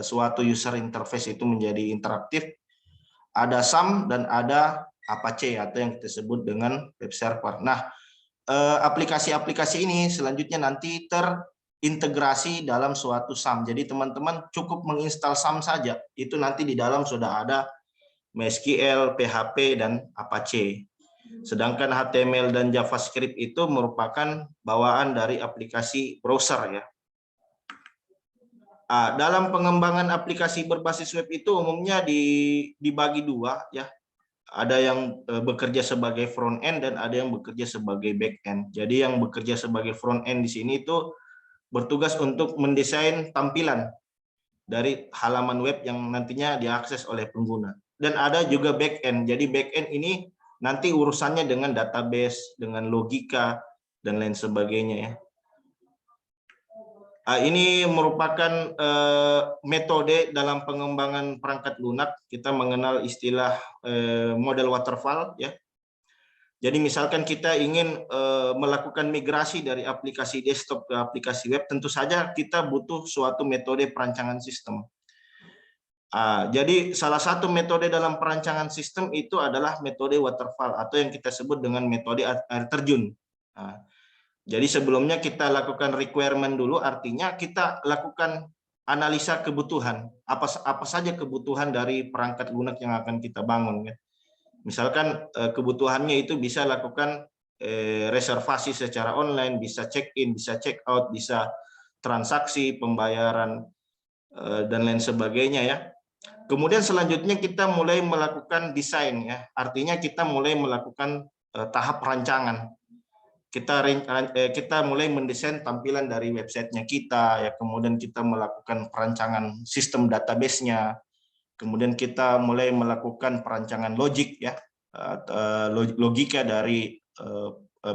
suatu user interface itu menjadi interaktif. Ada SAM dan ada Apache atau yang kita sebut dengan web server. Nah, aplikasi-aplikasi ini selanjutnya nanti terintegrasi dalam suatu SAM. Jadi teman-teman cukup menginstal SAM saja. Itu nanti di dalam sudah ada MySQL, PHP, dan Apache. Sedangkan HTML dan JavaScript itu merupakan bawaan dari aplikasi browser ya. Dalam pengembangan aplikasi berbasis web itu umumnya dibagi dua ya. Ada yang bekerja sebagai front end dan ada yang bekerja sebagai back end. Jadi yang bekerja sebagai front end di sini itu bertugas untuk mendesain tampilan dari halaman web yang nantinya diakses oleh pengguna. Dan ada juga back end. Jadi back end ini nanti urusannya dengan database, dengan logika dan lain sebagainya ya. Ini merupakan metode dalam pengembangan perangkat lunak. Kita mengenal istilah model waterfall ya. Jadi misalkan kita ingin melakukan migrasi dari aplikasi desktop ke aplikasi web, tentu saja kita butuh suatu metode perancangan sistem. Jadi salah satu metode dalam perancangan sistem itu adalah metode waterfall atau yang kita sebut dengan metode air terjun. Jadi sebelumnya kita lakukan requirement dulu, artinya kita lakukan analisa kebutuhan. Apa saja kebutuhan dari perangkat lunak yang akan kita bangun. Ya. Misalkan kebutuhannya itu bisa lakukan reservasi secara online, bisa check-in, bisa check-out, bisa transaksi, pembayaran, dan lain sebagainya ya. Kemudian selanjutnya kita mulai melakukan desain ya. Artinya kita mulai melakukan tahap rancangan. Kita mulai mendesain tampilan dari websitenya kita ya, kemudian kita melakukan perancangan sistem database-nya, kemudian kita mulai melakukan perancangan logik ya, logika dari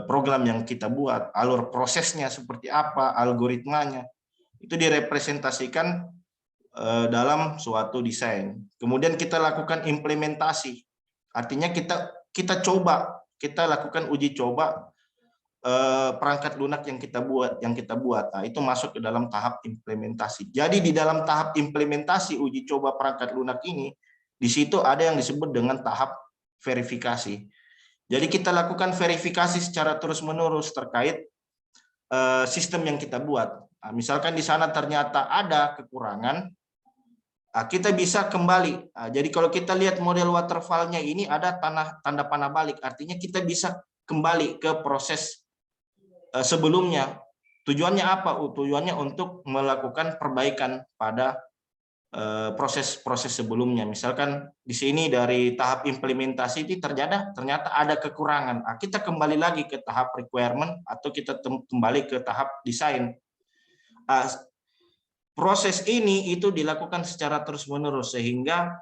program yang kita buat, alur prosesnya seperti apa, algoritmanya itu direpresentasikan dalam suatu desain. Kemudian kita lakukan implementasi, artinya kita lakukan uji coba perangkat lunak yang kita buat. Nah, itu masuk ke dalam tahap implementasi. Jadi di dalam tahap implementasi uji coba perangkat lunak ini, di situ ada yang disebut dengan tahap verifikasi. Jadi kita lakukan verifikasi secara terus-menerus terkait sistem yang kita buat. Nah, misalkan di sana ternyata ada kekurangan, kita bisa kembali. Jadi kalau kita lihat model waterfall-nya ini ada tanda panah balik, artinya kita bisa kembali ke proses sebelumnya. Tujuannya apa? Tujuannya untuk melakukan perbaikan pada proses-proses sebelumnya. Misalkan di sini dari tahap implementasi ini ternyata ada kekurangan. Kita kembali lagi ke tahap requirement atau kita kembali ke tahap desain. Proses ini itu dilakukan secara terus-menerus sehingga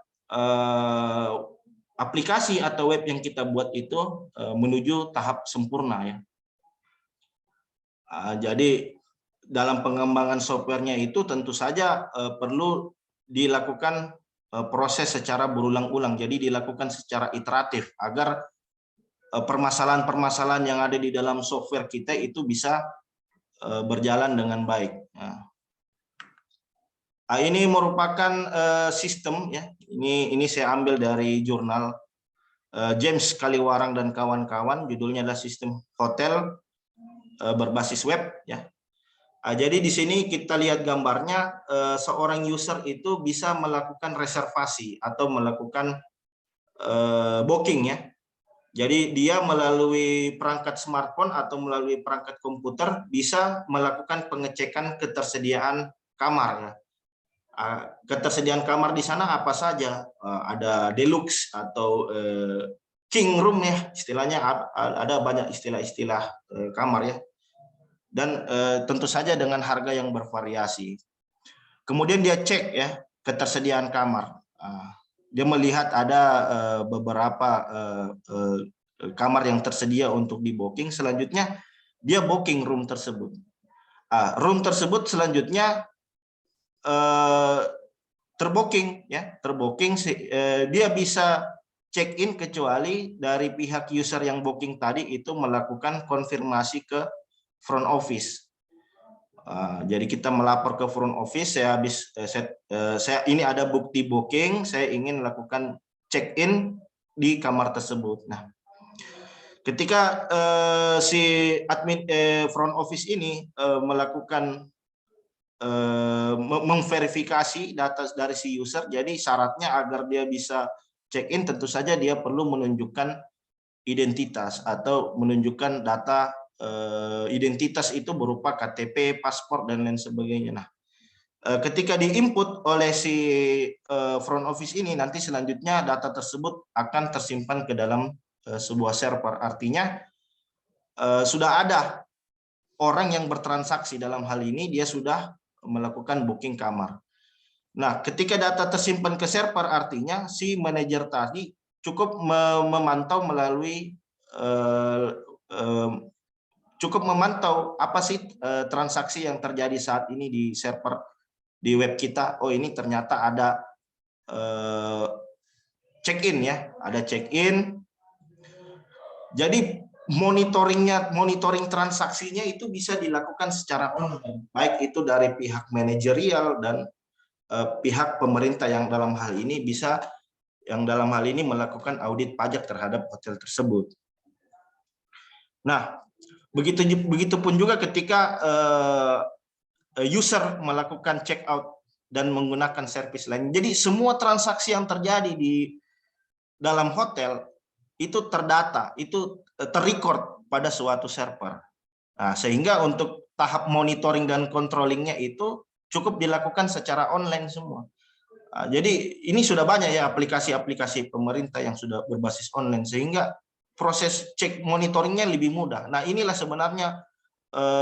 aplikasi atau web yang kita buat itu menuju tahap sempurna ya. Jadi dalam pengembangan softwarenya itu tentu saja perlu dilakukan proses secara berulang-ulang. Jadi dilakukan secara iteratif agar permasalahan-permasalahan yang ada di dalam software kita itu bisa berjalan dengan baik. Ini merupakan sistem ya. Ini saya ambil dari jurnal James Kaliwarang dan kawan-kawan. Judulnya adalah sistem hotel berbasis web ya. Jadi di sini kita lihat gambarnya, seorang user itu bisa melakukan reservasi atau melakukan booking ya. Jadi dia melalui perangkat smartphone atau melalui perangkat komputer bisa melakukan pengecekan ketersediaan kamar ya. Ketersediaan kamar di sana apa saja, ada deluxe atau king room ya, istilahnya ada banyak istilah-istilah kamar ya. Dan tentu saja dengan harga yang bervariasi. Kemudian dia cek ya ketersediaan kamar. Dia melihat ada beberapa kamar yang tersedia untuk di booking. Selanjutnya dia booking room tersebut. Room tersebut selanjutnya terbooking, ya, terbooking. Dia bisa check in kecuali dari pihak user yang booking tadi itu melakukan konfirmasi ke front office. Jadi kita melapor ke front office, saya ini ada bukti booking, saya ingin melakukan check in di kamar tersebut. Nah, ketika si admin front office ini melakukan memverifikasi data dari si user, jadi syaratnya agar dia bisa check in tentu saja dia perlu menunjukkan identitas atau menunjukkan data identitas itu berupa KTP, paspor dan lain sebagainya. Nah, ketika diinput oleh si front office ini, nanti selanjutnya data tersebut akan tersimpan ke dalam sebuah server. Artinya sudah ada orang yang bertransaksi, dalam hal ini dia sudah melakukan booking kamar. Nah, ketika data tersimpan ke server, artinya si manajer tadi cukup memantau melalui cukup memantau apa sih transaksi yang terjadi saat ini di server di web kita. Oh, ini ternyata ada check-in, ya, ada check-in. Jadi monitoring transaksinya itu bisa dilakukan secara online, baik itu dari pihak manajerial dan pihak pemerintah yang dalam hal ini melakukan audit pajak terhadap hotel tersebut. Nah, begitupun juga ketika user melakukan check out dan menggunakan servis lain. Jadi semua transaksi yang terjadi di dalam hotel itu terdata, itu terrecord pada suatu server. Nah, sehingga untuk tahap monitoring dan controllingnya itu cukup dilakukan secara online semua. Nah, jadi ini sudah banyak ya aplikasi-aplikasi pemerintah yang sudah berbasis online, sehingga proses cek monitoringnya lebih mudah. Nah, inilah sebenarnya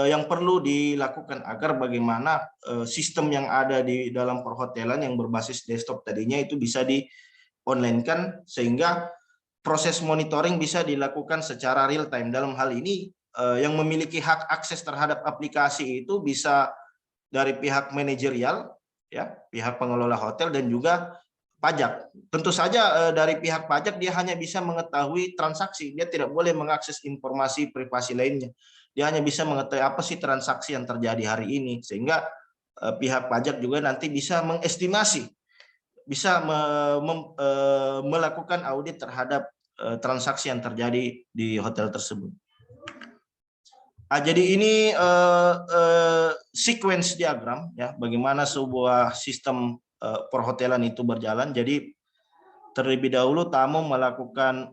yang perlu dilakukan agar bagaimana sistem yang ada di dalam perhotelan yang berbasis desktop tadinya itu bisa di-online-kan, sehingga proses monitoring bisa dilakukan secara real time. Dalam hal ini yang memiliki hak akses terhadap aplikasi itu bisa dari pihak manajerial, ya, pihak pengelola hotel, dan juga pajak. Tentu saja dari pihak pajak dia hanya bisa mengetahui transaksi, dia tidak boleh mengakses informasi privasi lainnya. Dia hanya bisa mengetahui apa sih transaksi yang terjadi hari ini, sehingga pihak pajak juga nanti bisa mengestimasi, bisa melakukan audit terhadap transaksi yang terjadi di hotel tersebut. Jadi ini sequence diagram, ya, bagaimana sebuah sistem perhotelan itu berjalan. Jadi terlebih dahulu tamu melakukan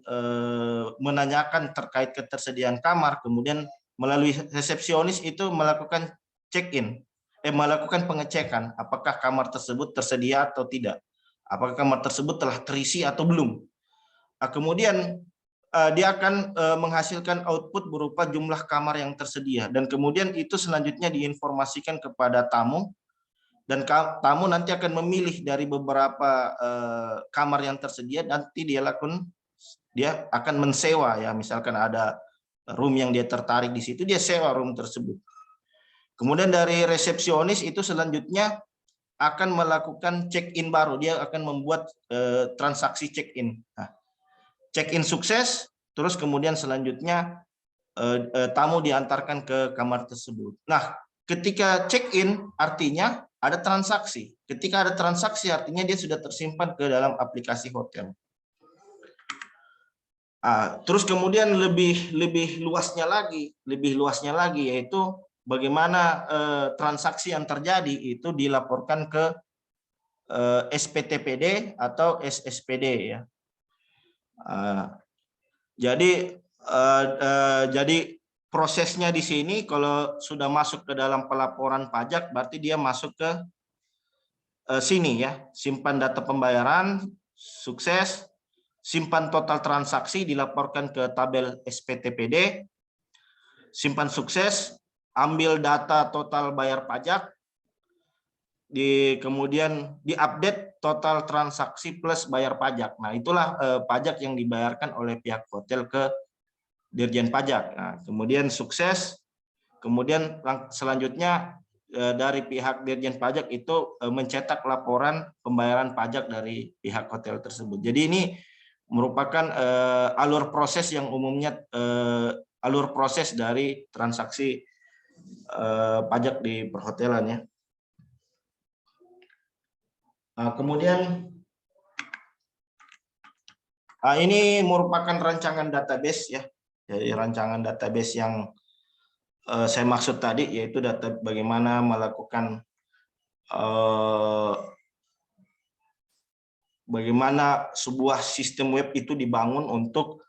menanyakan terkait ketersediaan kamar, kemudian melalui resepsionis itu melakukan check-in, melakukan pengecekan apakah kamar tersebut tersedia atau tidak, apakah kamar tersebut telah terisi atau belum. Kemudian dia akan menghasilkan output berupa jumlah kamar yang tersedia, dan kemudian itu selanjutnya diinformasikan kepada tamu, dan tamu nanti akan memilih dari beberapa kamar yang tersedia. Nanti dia akan mensewa, ya, misalkan ada room yang dia tertarik di situ, dia sewa room tersebut. Kemudian dari resepsionis itu selanjutnya akan melakukan check-in baru, dia akan membuat transaksi check-in. Nah, check-in sukses, terus kemudian selanjutnya tamu diantarkan ke kamar tersebut. Nah, ketika check-in artinya ada transaksi. Ketika ada transaksi artinya dia sudah tersimpan ke dalam aplikasi hotel. Terus kemudian lebih luasnya lagi yaitu bagaimana transaksi yang terjadi itu dilaporkan ke SPTPD atau SSPD, ya. Jadi prosesnya di sini kalau sudah masuk ke dalam pelaporan pajak berarti dia masuk ke sini, ya, simpan data pembayaran sukses, simpan total transaksi dilaporkan ke tabel SPTPD, simpan sukses, ambil data total bayar pajak, kemudian diupdate total transaksi plus bayar pajak. Nah, itulah pajak yang dibayarkan oleh pihak hotel ke Dirjen Pajak. Nah, kemudian sukses, kemudian selanjutnya dari pihak Dirjen Pajak itu mencetak laporan pembayaran pajak dari pihak hotel tersebut. Jadi ini merupakan alur proses yang umumnya alur proses dari transaksi pajak di perhotelan ya. Kemudian ini merupakan rancangan database ya. Jadi rancangan database yang saya maksud tadi yaitu data bagaimana melakukan bagaimana sebuah sistem web itu dibangun untuk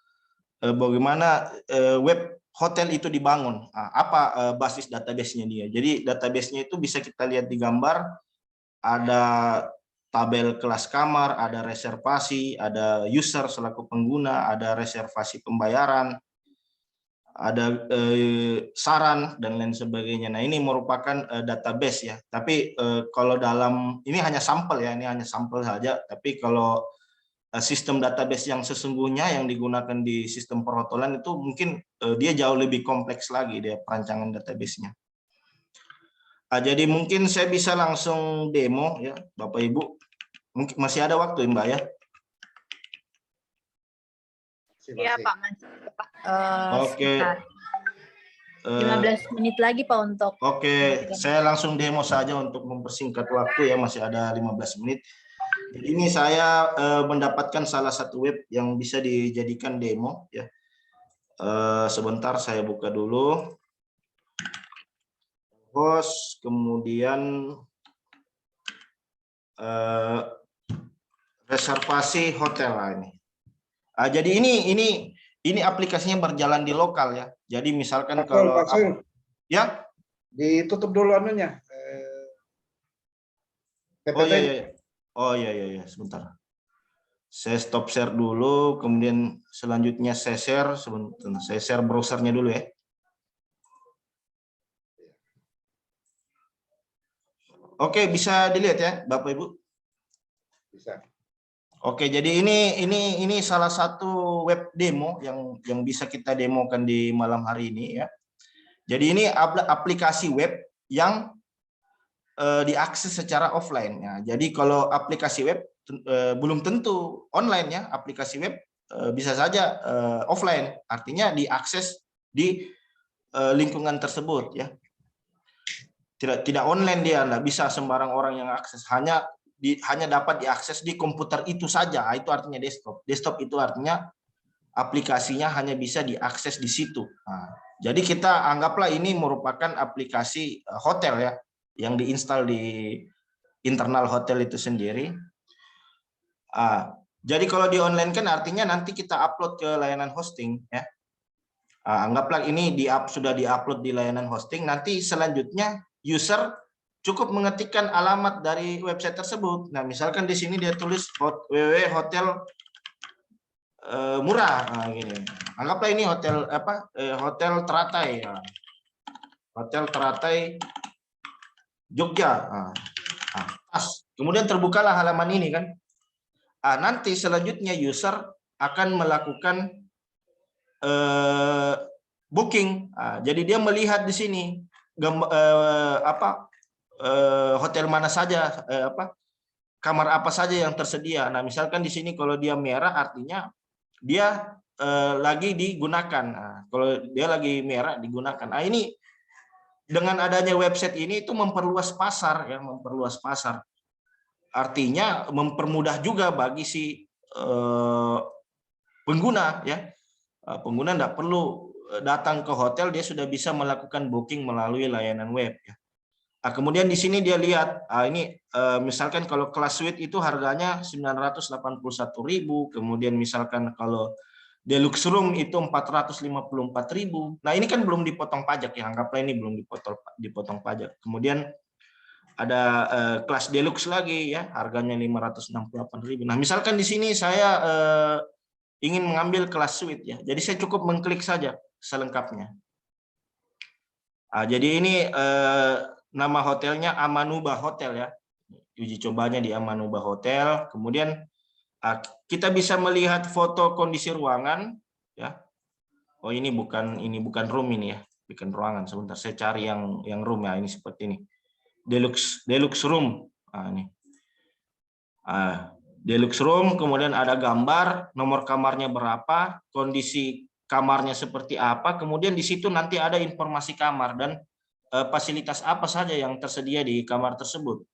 bagaimana web hotel itu dibangun. Apa basis database-nya dia. Jadi database-nya itu bisa kita lihat di gambar, ada tabel kelas kamar, ada reservasi, ada user selaku pengguna, ada reservasi pembayaran, ada saran dan lain sebagainya. Nah, ini merupakan database ya. Tapi kalau dalam ini hanya sampel ya, ini hanya sampel saja. Tapi kalau sistem database yang sesungguhnya yang digunakan di sistem perhotelan itu mungkin dia jauh lebih kompleks lagi dia perancangan database-nya. Jadi mungkin saya bisa langsung demo ya, Bapak Ibu. Mungkin masih ada waktu Mbak ya. Iya Pak, masih Pak. Oke. 15 menit lagi Pak untuk. Oke, saya langsung demo saja untuk mempersingkat waktu ya, masih ada 15 menit. Jadi ini saya mendapatkan salah satu web yang bisa dijadikan demo ya. Sebentar saya buka dulu. Host, kemudian reservasi hotel ini. Jadi ini aplikasinya berjalan di lokal ya. Jadi misalkan kalau ya ditutup dulu anunya. Oh iya, sebentar. Saya stop share dulu, kemudian selanjutnya saya share sebentar. Saya share browsernya dulu ya. Oke, bisa dilihat ya, Bapak Ibu? Bisa. Oke, jadi ini salah satu web demo yang bisa kita demokan di malam hari ini ya. Jadi ini aplikasi web yang diakses secara offline ya. Jadi kalau aplikasi web belum tentu online ya, aplikasi web bisa saja offline, artinya diakses di lingkungan tersebut ya. Tidak online dia, nggak bisa sembarang orang yang akses, hanya dapat diakses di komputer itu saja. Itu artinya desktop. Desktop itu artinya aplikasinya hanya bisa diakses di situ. Nah, jadi kita anggaplah ini merupakan aplikasi hotel ya, yang diinstal di internal hotel itu sendiri. Jadi kalau di online kan artinya nanti kita upload ke layanan hosting ya. Anggaplah ini sudah diupload di layanan hosting, nanti selanjutnya user cukup mengetikkan alamat dari website tersebut. Nah, misalkan di sini dia tulis www.hotel murah, gini. Anggaplah ini hotel apa? Hotel Teratai, ya. Hotel Teratai Jogja. Kemudian terbukalah halaman ini kan. Nanti selanjutnya user akan melakukan booking. Jadi dia melihat di sini hotel mana saja, kamar apa saja yang tersedia. Nah, misalkan di sini kalau dia merah artinya dia lagi digunakan. Kalau dia lagi merah digunakan. Ini dengan adanya website ini itu memperluas pasar ya, memperluas pasar. Artinya mempermudah juga bagi si pengguna ya. Pengguna tidak perlu datang ke hotel, dia sudah bisa melakukan booking melalui layanan web ya. Kemudian di sini dia lihat ini misalkan kalau kelas suite itu harganya 981.000, kemudian misalkan kalau deluxe room itu 454.000. Nah, ini kan belum dipotong pajak ya, anggaplah ini belum dipotong pajak. Kemudian ada kelas deluxe lagi ya, harganya 568.000. Nah, misalkan di sini saya ingin mengambil kelas suite ya. Jadi saya cukup mengklik saja selengkapnya. Jadi ini nama hotelnya Amanuba Hotel ya. Uji cobanya di Amanuba Hotel. Kemudian kita bisa melihat foto kondisi ruangan ya. Oh, ini bukan room ini ya. bikin ruangan. Sebentar, saya cari yang room ya. Ini seperti ini. Deluxe room. Nah, ini. Deluxe room, kemudian ada gambar, nomor kamarnya berapa, kondisi kamarnya seperti apa, kemudian di situ nanti ada informasi kamar dan fasilitas apa saja yang tersedia di kamar tersebut.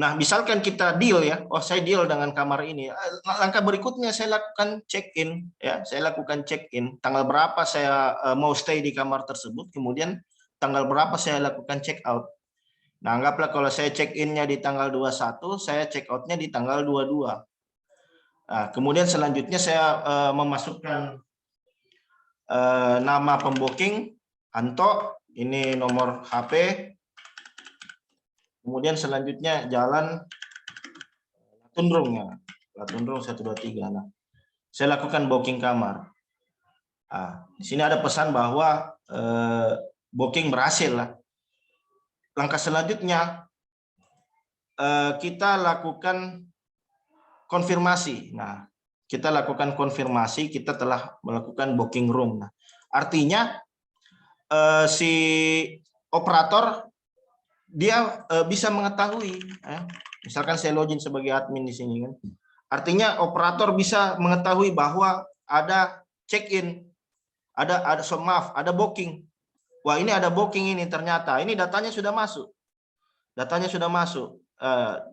Nah, misalkan kita deal ya, oh saya deal dengan kamar ini. Langkah berikutnya saya lakukan check-in ya, saya lakukan check-in. Tanggal berapa saya mau stay di kamar tersebut, kemudian tanggal berapa saya lakukan check-out. Nah, anggaplah kalau saya check-in-nya di tanggal 21, saya check-out-nya di tanggal 22. Nah, kemudian selanjutnya saya memasukkan nama pembooking, Anto, ini nomor HP. Kemudian selanjutnya jalan Latundrung ya, Latundrung 123. Nah, saya lakukan booking kamar. Nah, di sini ada pesan bahwa booking berhasil lah. Langkah selanjutnya kita lakukan konfirmasi. Nah, kita lakukan konfirmasi, kita telah melakukan booking room. Nah, artinya si operator dia bisa mengetahui, misalkan saya login sebagai admin di sini kan, artinya operator bisa mengetahui bahwa ada check-in, ada booking. Wah, ini ada booking ini, ternyata ini datanya sudah masuk. Datanya sudah masuk.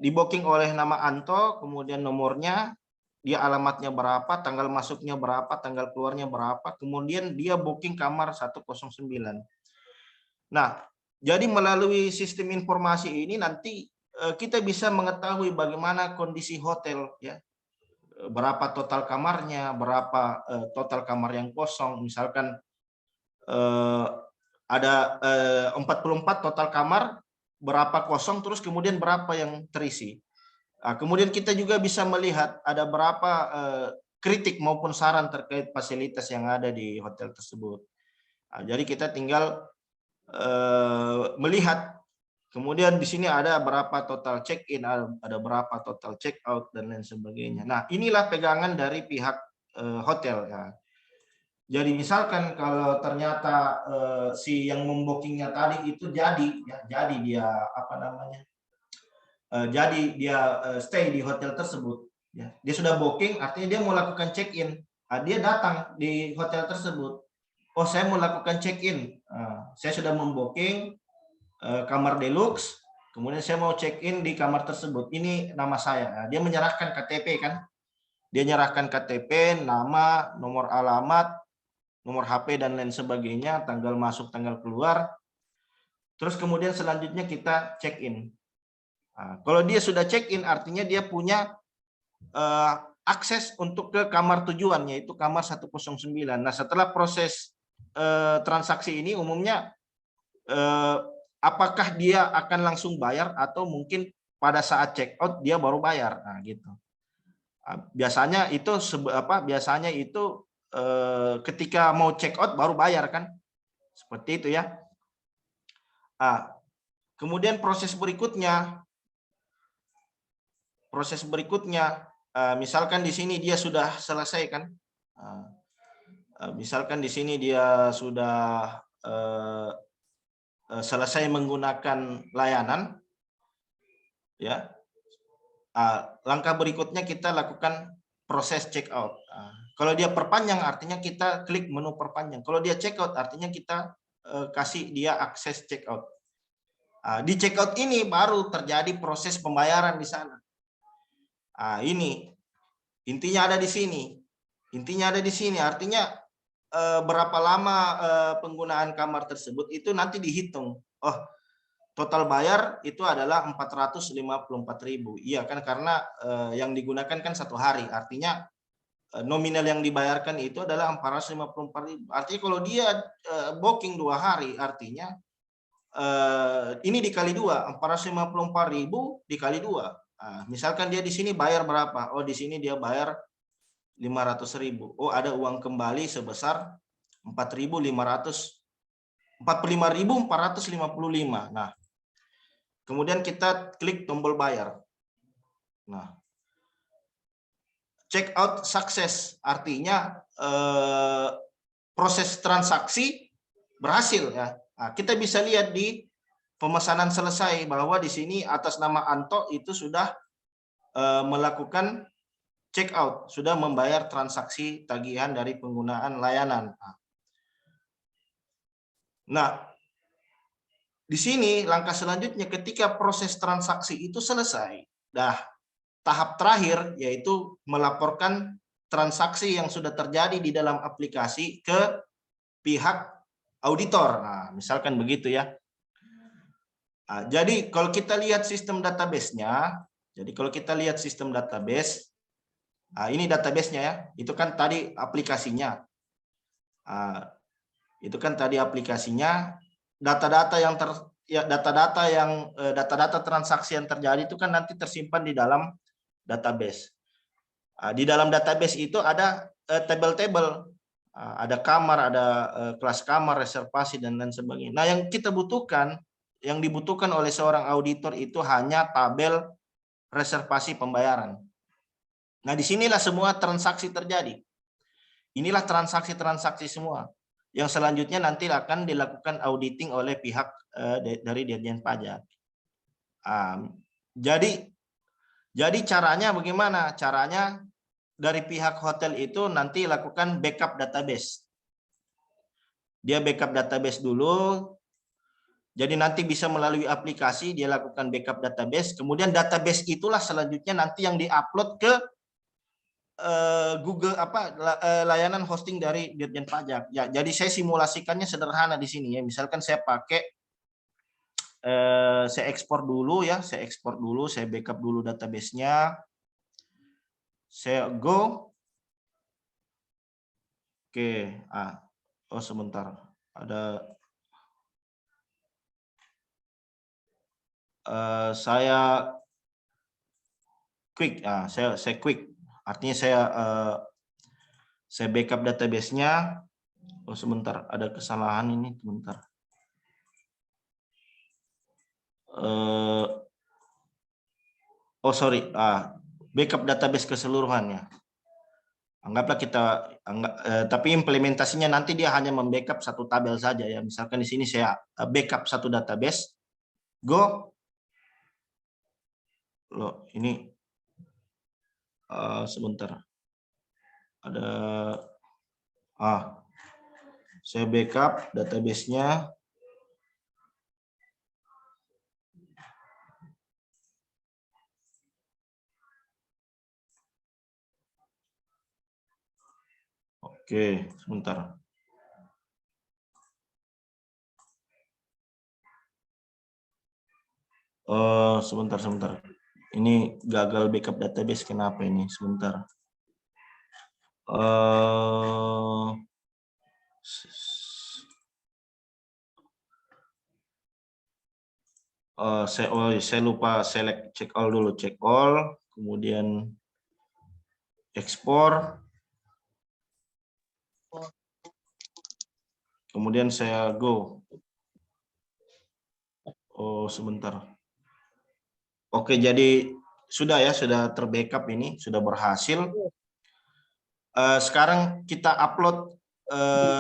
Di booking oleh nama Anto, kemudian nomornya, dia alamatnya berapa, tanggal masuknya berapa, tanggal keluarnya berapa, kemudian dia booking kamar 109. Nah, jadi melalui sistem informasi ini nanti kita bisa mengetahui bagaimana kondisi hotel ya. Berapa total kamarnya, berapa total kamar yang kosong, misalkan ada 44 total kamar, berapa kosong, terus kemudian berapa yang terisi. Nah, kemudian kita juga bisa melihat ada berapa kritik maupun saran terkait fasilitas yang ada di hotel tersebut. Nah, jadi kita tinggal melihat, kemudian di sini ada berapa total check-in, ada berapa total check-out, dan lain sebagainya. Nah, inilah pegangan dari pihak hotel ya. Jadi misalkan kalau ternyata si yang membookingnya tadi itu jadi dia apa namanya, jadi dia stay di hotel tersebut, ya. Dia sudah booking, artinya dia mau lakukan check-in. Dia datang di hotel tersebut. Oh, saya mau lakukan check-in. Saya sudah membooking kamar deluxe, kemudian saya mau check-in di kamar tersebut. Ini nama saya. Dia menyerahkan KTP kan? Dia menyerahkan KTP, nama, nomor alamat, nomor HP dan lain sebagainya, tanggal masuk, tanggal keluar. Terus kemudian selanjutnya kita check-in. Nah, kalau dia sudah check-in, artinya dia punya akses untuk ke kamar tujuan, yaitu kamar 109. Nah, setelah proses transaksi ini umumnya apakah dia akan langsung bayar atau mungkin pada saat check-out dia baru bayar. Nah, gitu. Biasanya itu ketika mau check out baru bayar kan, seperti itu ya. Kemudian proses berikutnya misalkan di sini dia sudah selesai kan, misalkan di sini dia sudah selesai menggunakan layanan ya. Langkah berikutnya kita lakukan proses check out. Kalau dia perpanjang, artinya kita klik menu perpanjang. Kalau dia check out, artinya kita kasih dia akses check out. Di check out ini baru terjadi proses pembayaran di sana. Ini intinya ada di sini. Intinya ada di sini. Artinya berapa lama penggunaan kamar tersebut itu nanti dihitung. Oh, total bayar itu adalah 454.000. Iya kan, karena yang digunakan kan 1 hari. Artinya nominal yang dibayarkan itu adalah 454.000. Artinya kalau dia booking 2 hari, artinya ini dikali 2, 454.000 dikali 2. Misalkan dia di sini bayar berapa? Oh, di sini dia bayar 500.000. Oh, ada uang kembali sebesar 45.455. Nah, kemudian kita klik tombol bayar. Nah, check out sukses, artinya proses transaksi berhasil ya. Nah, kita bisa lihat di pemesanan selesai bahwa di sini atas nama Anto itu sudah melakukan check out, sudah membayar transaksi tagihan dari penggunaan layanan. Nah, di sini langkah selanjutnya ketika proses transaksi itu selesai, tahap terakhir yaitu melaporkan transaksi yang sudah terjadi di dalam aplikasi ke pihak auditor. Nah, misalkan begitu ya. Nah, jadi kalau kita lihat sistem database-nya, nah, ini database-nya ya, itu kan tadi aplikasinya. Nah, itu kan tadi aplikasinya, data-data transaksi yang terjadi itu kan nanti tersimpan di dalam database. Di dalam database itu ada tabel-tabel, ada kamar, ada kelas kamar, reservasi dan lain sebagainya. Nah, yang dibutuhkan oleh seorang auditor itu hanya tabel reservasi pembayaran. Nah, disinilah semua transaksi terjadi. Inilah transaksi-transaksi semua yang selanjutnya nanti akan dilakukan auditing oleh pihak dari Dirjen Pajak. Jadi caranya bagaimana? Caranya dari pihak hotel itu nanti lakukan backup database. Dia backup database dulu. Jadi nanti bisa melalui aplikasi dia lakukan backup database. Kemudian database itulah selanjutnya nanti yang diupload ke Google layanan hosting dari Dirjen Pajak. Ya, jadi saya simulasikannya sederhana di sini ya. Misalkan saya pakai saya ekspor dulu, saya backup dulu database-nya. Saya go. Oke, sebentar. Ada saya quick. Saya quick. Artinya saya backup database-nya. Sebentar, ada kesalahan ini, sebentar. Sorry. Backup database keseluruhannya. Anggaplah tapi implementasinya nanti dia hanya membackup satu tabel saja ya. Misalkan di sini saya backup satu database. Go. Loh, ini sebentar. Ada saya backup database-nya. Oke, sebentar. Sebentar. Ini gagal backup database, kenapa ini? Sebentar. Saya lupa select check all dulu, check all, kemudian ekspor, kemudian saya go. Sebentar. Oke, jadi sudah terbackup ini, sudah berhasil. Sekarang kita upload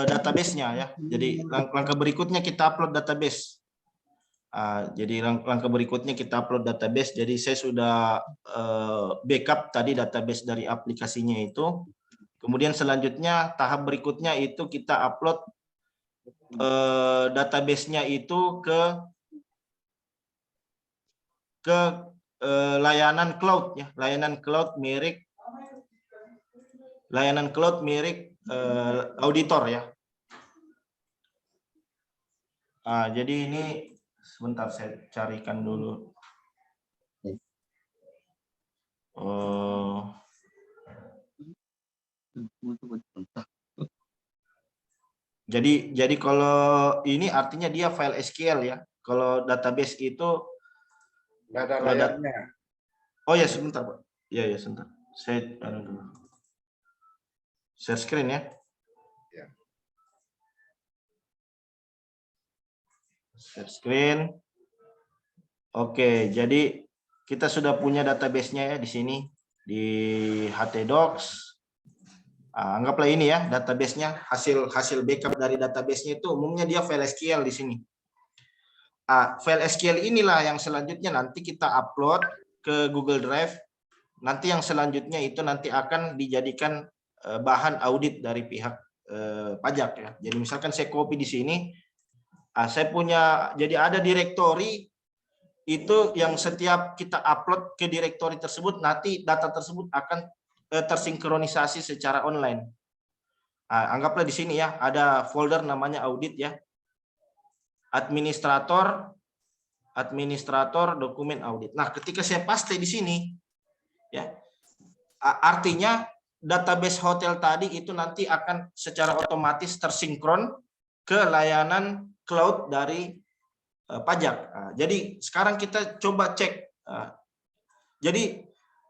database-nya ya. Jadi langkah berikutnya kita upload database. Jadi langkah berikutnya kita upload database. Jadi saya sudah backup tadi database dari aplikasinya itu. Kemudian selanjutnya tahap berikutnya itu kita upload database-nya itu ke layanan cloud ya, layanan cloud milik auditor ya. Jadi ini sebentar saya carikan dulu. Jadi kalau ini artinya dia file SQL ya. Kalau database itu nggak ada layarnya. Oh ya, sebentar Pak. Ya sebentar. Saya dulu. Share screen ya. Share screen. Oke, jadi kita sudah punya database-nya ya di sini di HT Docs. Anggaplah ini ya database-nya, hasil backup dari database-nya itu umumnya dia file SQL di sini. File SQL inilah yang selanjutnya nanti kita upload ke Google Drive. Nanti yang selanjutnya itu nanti akan dijadikan bahan audit dari pihak pajak ya. Jadi misalkan saya copy di sini, saya punya, jadi ada direktori itu yang setiap kita upload ke direktori tersebut, nanti data tersebut akan tersinkronisasi secara online. Anggaplah di sini ya, ada folder namanya audit ya. Administrator dokumen audit. Nah, ketika saya paste di sini, ya, artinya database hotel tadi itu nanti akan secara otomatis tersinkron ke layanan cloud dari pajak. Jadi sekarang kita coba cek. Jadi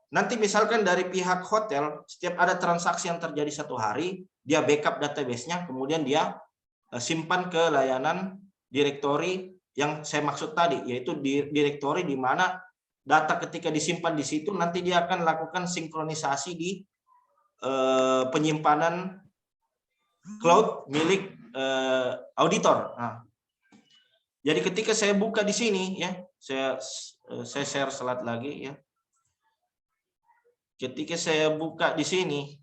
nanti misalkan dari pihak hotel, setiap ada transaksi yang terjadi 1 hari, dia backup database-nya, kemudian dia simpan ke layanan direktori yang saya maksud tadi, yaitu direktori di mana data ketika disimpan di situ, nanti dia akan lakukan sinkronisasi di penyimpanan cloud milik auditor. Jadi ketika saya buka di sini, ya, saya share slide lagi ya. Ketika saya buka di sini,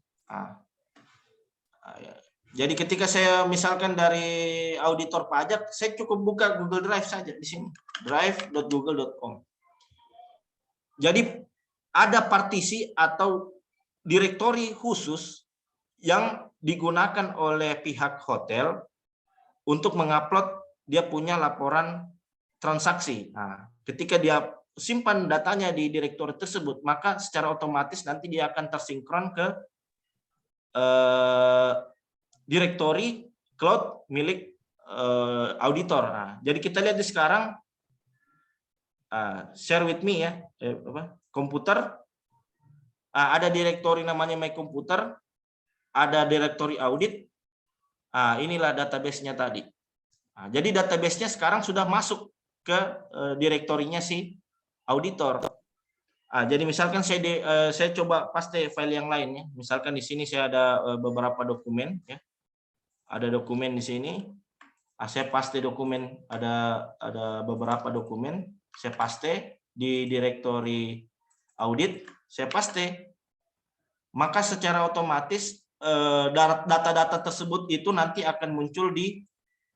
jadi ketika saya misalkan dari auditor pajak, saya cukup buka Google Drive saja di sini, drive.google.com. Jadi ada partisi atau direktori khusus yang digunakan oleh pihak hotel untuk mengupload dia punya laporan transaksi. Ketika dia simpan datanya di direktori tersebut, maka secara otomatis nanti dia akan tersinkron ke direktori cloud milik auditor. Jadi kita lihat di sekarang, share with me ya, komputer, ada direktori namanya My Computer, ada direktori audit. Inilah database-nya tadi. Jadi database-nya sekarang sudah masuk ke direktorinya si auditor. Jadi misalkan saya coba paste file yang lain ya. Misalkan di sini saya ada beberapa dokumen ya. Ada dokumen di sini. Saya paste dokumen, ada beberapa dokumen, saya paste di direktori audit, saya paste. Maka secara otomatis data-data tersebut itu nanti akan muncul di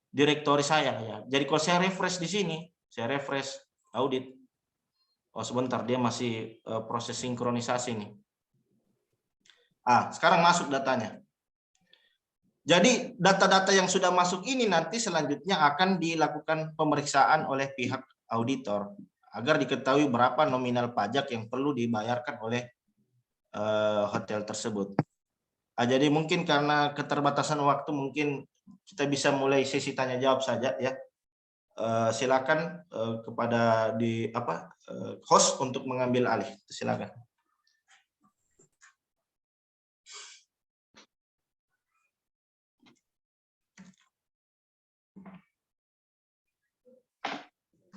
direktori saya ya. Jadi kalau saya refresh di sini, saya refresh audit. Oh sebentar, dia masih proses sinkronisasi nih. Sekarang masuk datanya. Jadi data-data yang sudah masuk ini nanti selanjutnya akan dilakukan pemeriksaan oleh pihak auditor agar diketahui berapa nominal pajak yang perlu dibayarkan oleh hotel tersebut. Jadi mungkin karena keterbatasan waktu mungkin kita bisa mulai sesi tanya jawab saja ya. Silakan kepada host untuk mengambil alih. Silakan.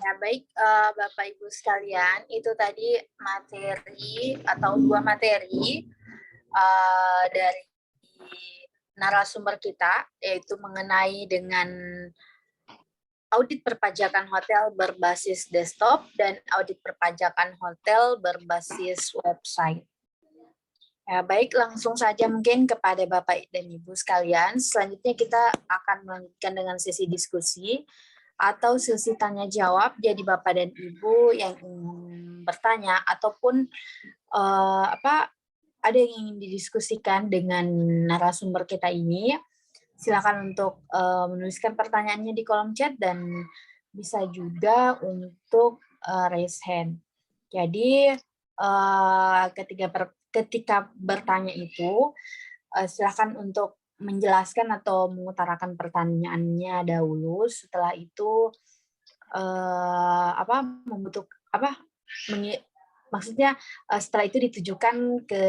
Ya, baik Bapak Ibu sekalian, itu tadi materi atau 2 materi dari narasumber kita, yaitu mengenai dengan audit perpajakan hotel berbasis desktop dan audit perpajakan hotel berbasis website. Ya, baik, langsung saja mungkin kepada Bapak dan Ibu sekalian. Selanjutnya kita akan melanjutkan dengan sesi diskusi atau sesi tanya jawab. Jadi Bapak dan Ibu yang ingin bertanya ataupun ada yang ingin didiskusikan dengan narasumber kita ini, silakan untuk menuliskan pertanyaannya di kolom chat dan bisa juga untuk raise hand. Jadi ketika bertanya itu silakan untuk menjelaskan atau mengutarakan pertanyaannya dahulu. Setelah itu maksudnya setelah itu ditujukan ke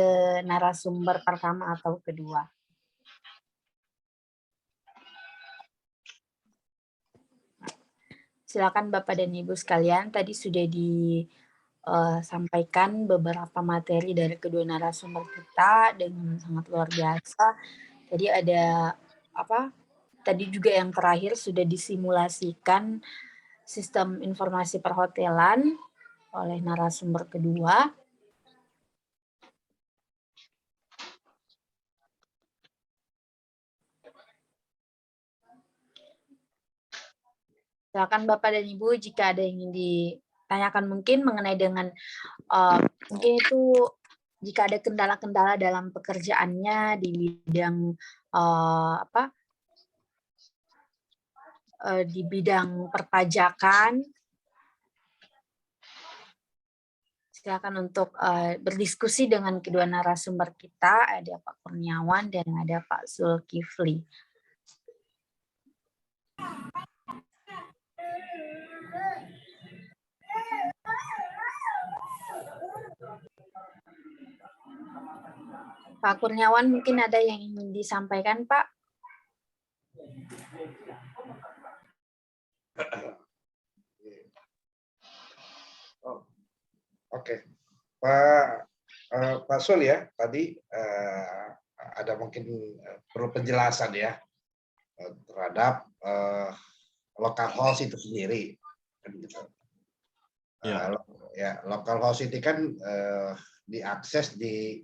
narasumber pertama atau kedua. Silakan Bapak dan Ibu sekalian, tadi sudah sampaikan beberapa materi dari kedua narasumber kita dengan sangat luar biasa. Jadi ada tadi juga yang terakhir sudah disimulasikan sistem informasi perhotelan oleh narasumber kedua. Silakan Bapak dan Ibu jika ada yang ingin ditanyakan mungkin mengenai dengan mungkin itu jika ada kendala-kendala dalam pekerjaannya di bidang di bidang perpajakan, silakan untuk berdiskusi dengan kedua narasumber kita, ada Pak Kurniawan dan ada Pak Zulkifli. Pak Kurniawan mungkin ada yang ingin disampaikan, Pak? Oke, Pak Sul ya, tadi ada mungkin perlu penjelasan ya terhadap local host itu sendiri. Ya, local host itu kan diakses di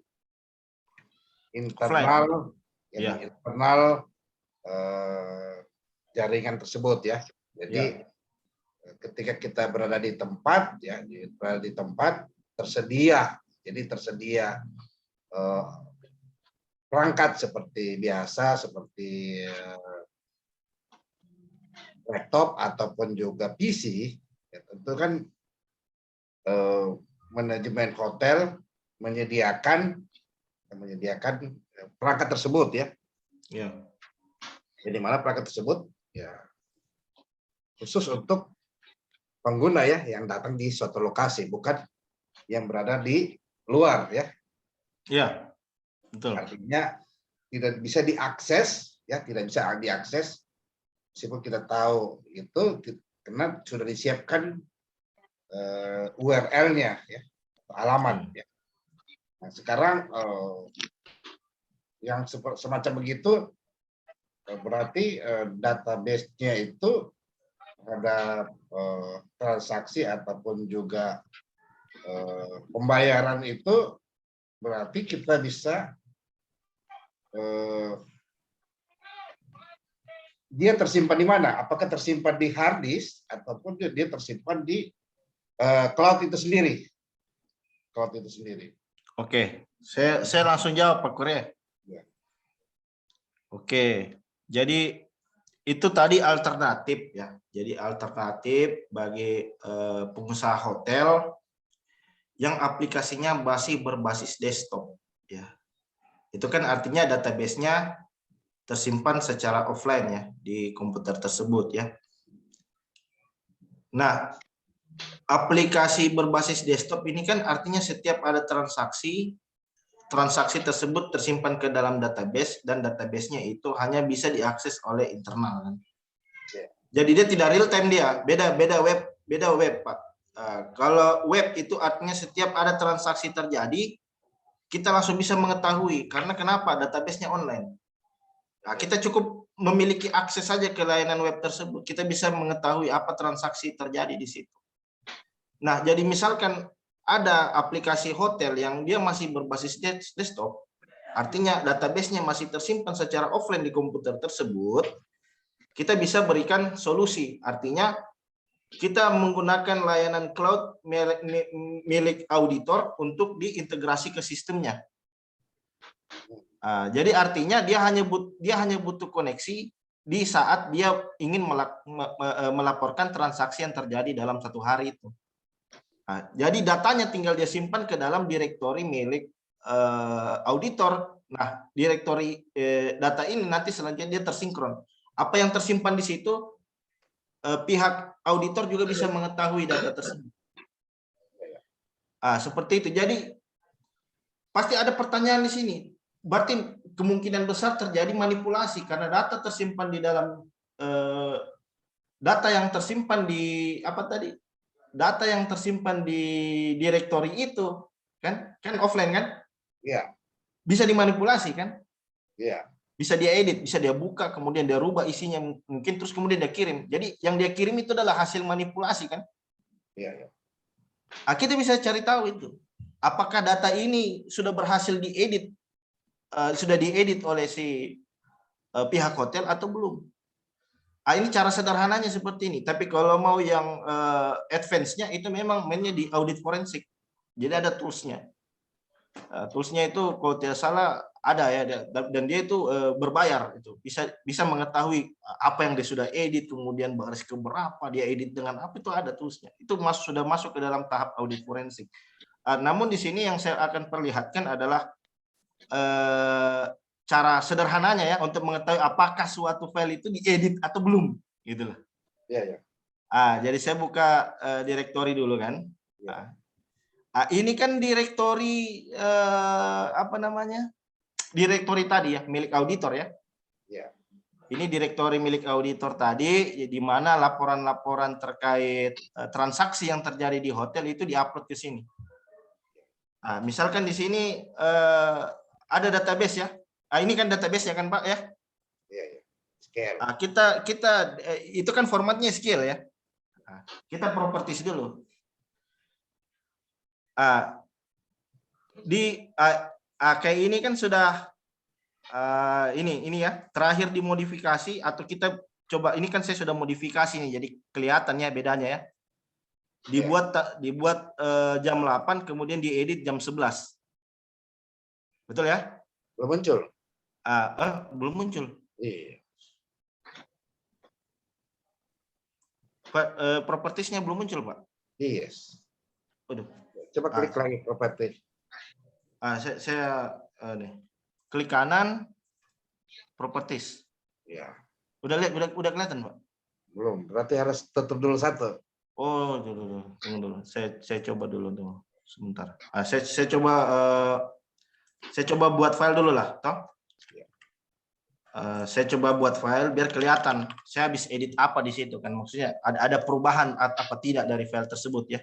internal, di internal jaringan tersebut ya. Jadi ketika kita berada di tempat, ya, berada di tempat tersedia, jadi tersedia perangkat seperti biasa, seperti laptop ataupun juga PC. Ya, tentu kan manajemen hotel menyediakan perangkat tersebut ya. Jadi mana perangkat tersebut ya khusus untuk pengguna ya yang datang di suatu lokasi, bukan yang berada di luar ya. Iya, betul. Artinya tidak bisa diakses ya, tidak bisa diakses meskipun kita tahu itu karena sudah disiapkan URL-nya ya, alamat ya. Nah, sekarang yang semacam begitu berarti database-nya itu ada transaksi ataupun juga pembayaran itu berarti kita bisa dia tersimpan di mana? Apakah tersimpan di hard disk ataupun dia tersimpan di cloud itu sendiri? Cloud itu sendiri. Oke, saya langsung jawab Pak Kurnia. Ya. Oke, jadi itu tadi alternatif ya. Jadi alternatif bagi pengusaha hotel yang aplikasinya masih berbasis desktop ya. Itu kan artinya database-nya tersimpan secara offline ya di komputer tersebut ya. Nah, aplikasi berbasis desktop ini kan artinya setiap ada transaksi tersebut tersimpan ke dalam database dan database-nya itu hanya bisa diakses oleh internal kan. Jadi dia tidak real time, dia beda web Pak. Kalau web itu artinya setiap ada transaksi terjadi kita langsung bisa mengetahui, karena kenapa? Database-nya online. Nah, kita cukup memiliki akses saja ke layanan web tersebut, kita bisa mengetahui apa transaksi terjadi di situ. Nah, jadi misalkan ada aplikasi hotel yang dia masih berbasis desktop, artinya database-nya masih tersimpan secara offline di komputer tersebut, kita bisa berikan solusi. Artinya kita menggunakan layanan cloud milik auditor untuk diintegrasi ke sistemnya. Jadi artinya dia hanya butuh koneksi di saat dia ingin melaporkan transaksi yang terjadi dalam satu hari itu. Jadi datanya tinggal dia simpan ke dalam direktori milik auditor. Nah, direktori data ini nanti selanjutnya dia tersinkron. Apa yang tersimpan di situ, pihak auditor juga bisa mengetahui data tersebut. Seperti itu. Jadi pasti ada pertanyaan di sini. Berarti kemungkinan besar terjadi manipulasi karena data tersimpan di dalam data yang tersimpan di data yang tersimpan di directory itu kan offline kan, Iya, bisa dimanipulasi kan, iya, bisa dia edit, bisa dia buka, kemudian dia rubah isinya mungkin, terus kemudian dia kirim. Jadi yang dia kirim itu adalah hasil manipulasi kan. iya, iya. Kita bisa cari tahu itu. Apakah data ini sudah berhasil diedit, sudah diedit oleh si pihak hotel atau belum? Ini cara sederhananya seperti ini. Tapi kalau mau yang advance-nya itu memang mainnya di audit forensik. Jadi ada toolsnya. Toolsnya itu kalau tidak salah ada ya, dan dia itu berbayar, itu bisa mengetahui apa yang dia sudah edit, kemudian baris keberapa dia edit dengan apa, itu ada toolsnya. Itu sudah masuk ke dalam tahap audit forensik. Namun di sini yang saya akan perlihatkan adalah cara sederhananya ya untuk mengetahui apakah suatu file itu diedit atau belum, gitu loh. Iya, iya. Jadi saya buka directory dulu kan. Ini kan directory apa namanya? Directory tadi ya, milik auditor ya. Iya. Ini directory milik auditor tadi, di mana laporan-laporan terkait transaksi yang terjadi di hotel itu diupload ke sini. Misalkan di sini ada database ya. Ini kan database ya kan Pak ya? Iya, iya. Scale. Kita itu kan formatnya SQL ya. Kita properties dulu. Kayak ini kan sudah ini ya, terakhir dimodifikasi, atau kita coba, ini kan saya sudah modifikasi nih, jadi kelihatannya bedanya ya. Dibuat jam 8 kemudian diedit jam 11. Betul ya? Belum muncul. Belum muncul. Iya. Propertiesnya belum muncul, Pak. Yes. Waduh. Coba klik lagi properti. Saya nih. Klik kanan, properties. Ya. Udah lihat, udah kelihatan, Pak? Belum. Berarti harus tutup dulu satu. Oh, dulu. Tunggu dulu. Saya coba dulu tuh. Sebentar. Saya coba buat file dulu lah, toh. Saya coba buat file biar kelihatan saya habis edit apa di situ kan, maksudnya ada perubahan apa tidak dari file tersebut ya.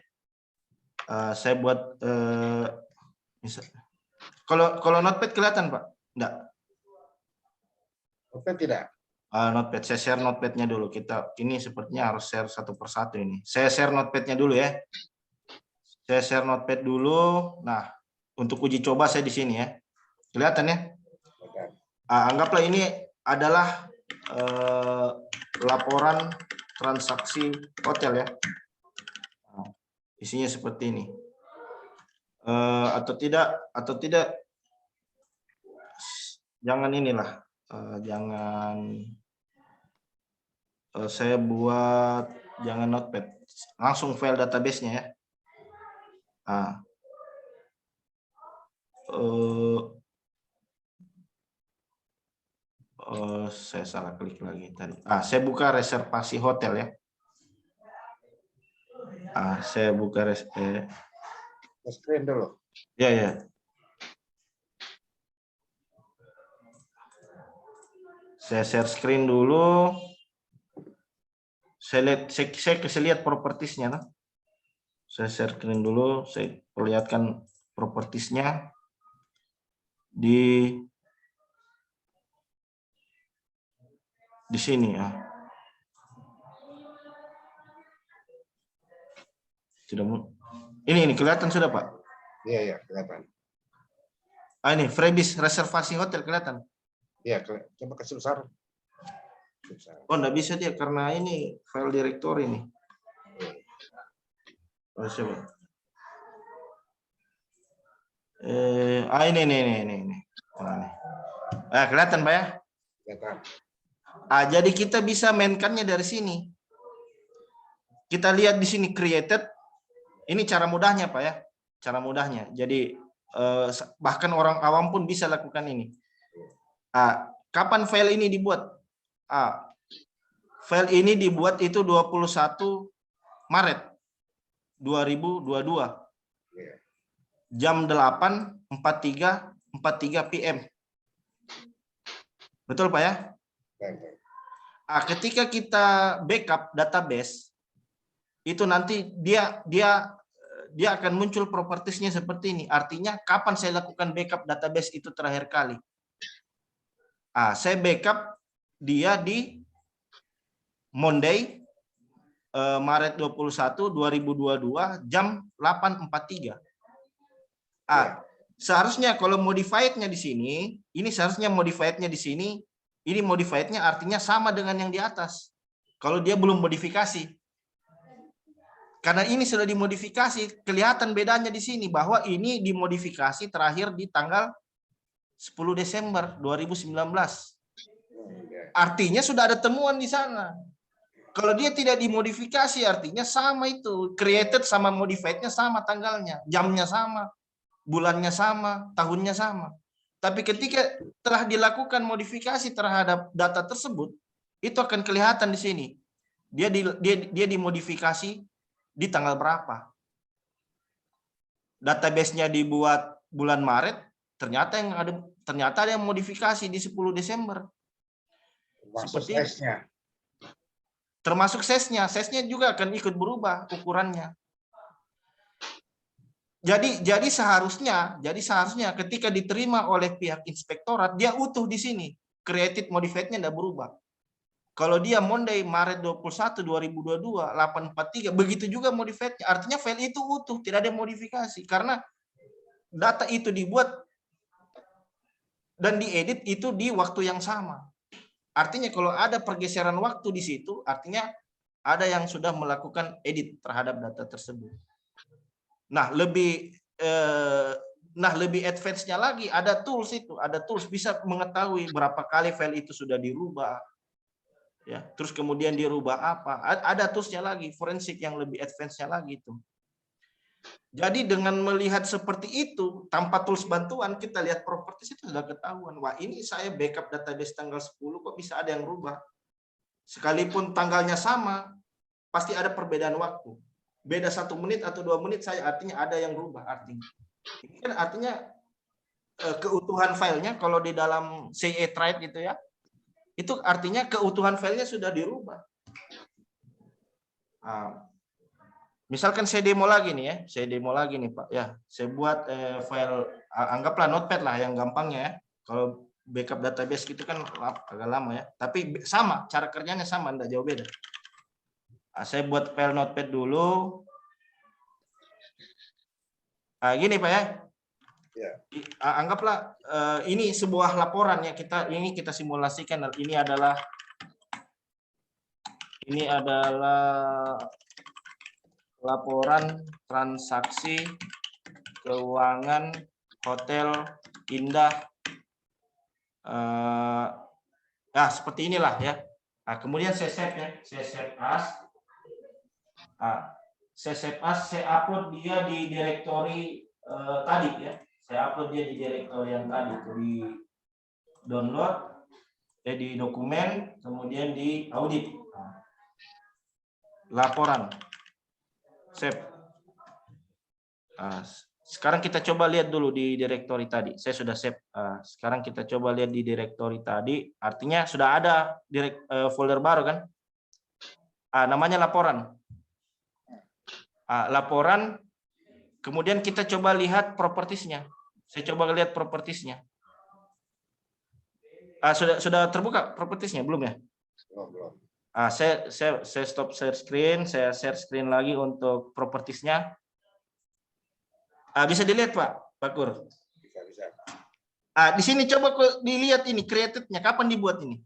Saya buat kalau notepad kelihatan Pak? Enggak. Notepad tidak. Notepad, saya share notepadnya dulu. Kita ini sepertinya harus share satu persatu ini. Saya share notepadnya dulu ya. Saya share notepad dulu. Nah, untuk uji coba saya di sini ya. Kelihatan ya? Anggaplah ini adalah laporan transaksi hotel ya. Isinya seperti ini. Atau tidak jangan inilah, jangan saya buat, jangan notepad, langsung file database-nya ya. Saya salah klik lagi tadi. Saya buka reservasi hotel ya. Saya buka screen dulu. Ya. Saya share screen dulu. Saya lihat propertiesnya. Saya share screen dulu. Saya perlihatkan propertiesnya di sini ya. Ini kelihatan sudah Pak? Iya, kelihatan. Ini freebies reservasi hotel kelihatan. Iya, coba kasih besar. Oh, enggak bisa dia karena ini file directory ini. Coba. Ini. Kelihatan Pak ya? Kelihatan. Jadi kita bisa mainkannya dari sini. Kita lihat di sini created. Ini cara mudahnya Pak ya. Cara mudahnya. Jadi bahkan orang awam pun bisa lakukan ini. Kapan file ini dibuat? File ini dibuat itu 21 Maret 2022. Jam 8.43 PM. Betul Pak ya? Ketika kita backup database, itu nanti dia akan muncul propertiesnya seperti ini. Artinya kapan saya lakukan backup database itu terakhir kali? Saya backup dia di Monday, Maret 21, 2022 jam 8.43. Seharusnya kalau modified-nya di sini, ini seharusnya modified-nya di sini, ini modified-nya artinya sama dengan yang di atas. Kalau dia belum modifikasi. Karena ini sudah dimodifikasi, kelihatan bedanya di sini bahwa ini dimodifikasi terakhir di tanggal 10 Desember 2019. Artinya sudah ada temuan di sana. Kalau dia tidak dimodifikasi artinya sama itu, created sama modified-nya sama tanggalnya, jamnya sama, bulannya sama, tahunnya sama. Tapi ketika telah dilakukan modifikasi terhadap data tersebut, itu akan kelihatan di sini. Dia dimodifikasi di tanggal berapa. Database-nya dibuat bulan Maret, ternyata ada yang modifikasi di 10 Desember. Seperti termasuk size-nya juga akan ikut berubah ukurannya. Jadi seharusnya ketika diterima oleh pihak inspektorat dia utuh di sini, created modified-nya tidak berubah. Kalau dia Monday Maret 21 2022 843 begitu juga modified-nya, artinya file itu utuh, tidak ada modifikasi karena data itu dibuat dan diedit itu di waktu yang sama. Artinya kalau ada pergeseran waktu di situ, artinya ada yang sudah melakukan edit terhadap data tersebut. Nah, lebih advance-nya lagi, ada tools bisa mengetahui berapa kali file itu sudah dirubah. Ya, terus kemudian dirubah apa? Ada toolsnya lagi, forensik yang lebih advance-nya lagi itu. Jadi dengan melihat seperti itu, tanpa tools bantuan, kita lihat properties itu sudah ketahuan. Wah, ini saya backup database tanggal 10, kok bisa ada yang rubah? Sekalipun tanggalnya sama, pasti ada perbedaan waktu. Beda 1 menit atau 2 menit, artinya ada yang rubah. Artinya, ini kan artinya keutuhan filenya, kalau di dalam CA Trade gitu ya, itu artinya keutuhan filenya sudah dirubah. Misalkan saya demo lagi nih Pak ya, saya buat file anggaplah notepad lah yang gampangnya ya. Kalau backup database gitu kan agak lama ya, tapi sama cara kerjanya sama, enggak jauh beda. Saya buat file notepad dulu. Gini Pak ya. Anggaplah ini sebuah laporan ya, kita simulasikan. Ini adalah laporan transaksi keuangan Hotel Indah. Seperti inilah ya. Kemudian saya save ya, saya upload dia di direktori tadi ya. Saya upload dia di direktori yang tadi, di download, di dokumen, kemudian di audit. Laporan. Save. Sekarang kita coba lihat dulu di direktori tadi. Saya sudah save. Sekarang kita coba lihat di direktori tadi. Artinya sudah ada folder baru kan? Namanya laporan. Laporan. Kemudian kita coba lihat propertiesnya. Saya coba lihat propertiesnya. Sudah terbuka propertiesnya belum ya? Belum. Saya stop share screen, saya share screen lagi untuk propertiesnya. Bisa dilihat Pak Kur? Bisa. Di sini coba dilihat ini created-nya, kapan dibuat ini?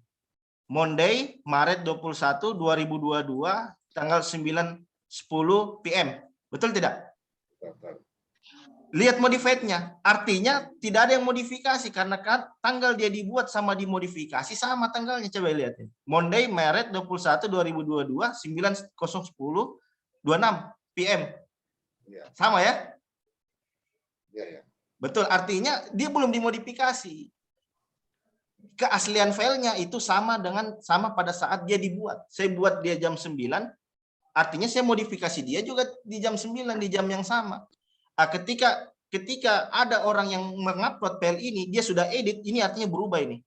Monday, Maret 21, 2022, tanggal 9.10 PM. Betul tidak? Betul. Lihat modified-nya, artinya tidak ada yang modifikasi karena kan tanggal dia dibuat sama dimodifikasi sama tanggalnya. Coba lihat ini. Monday, Maret 21, 2022, 9.10, 26 PM. Sama ya? Ya. Betul, artinya dia belum dimodifikasi. Keaslian filenya itu sama pada saat dia dibuat. Saya buat dia jam 9, artinya saya modifikasi dia juga di jam 9, di jam yang sama. Ketika ada orang yang mengupload file ini, dia sudah edit, ini artinya berubah ini.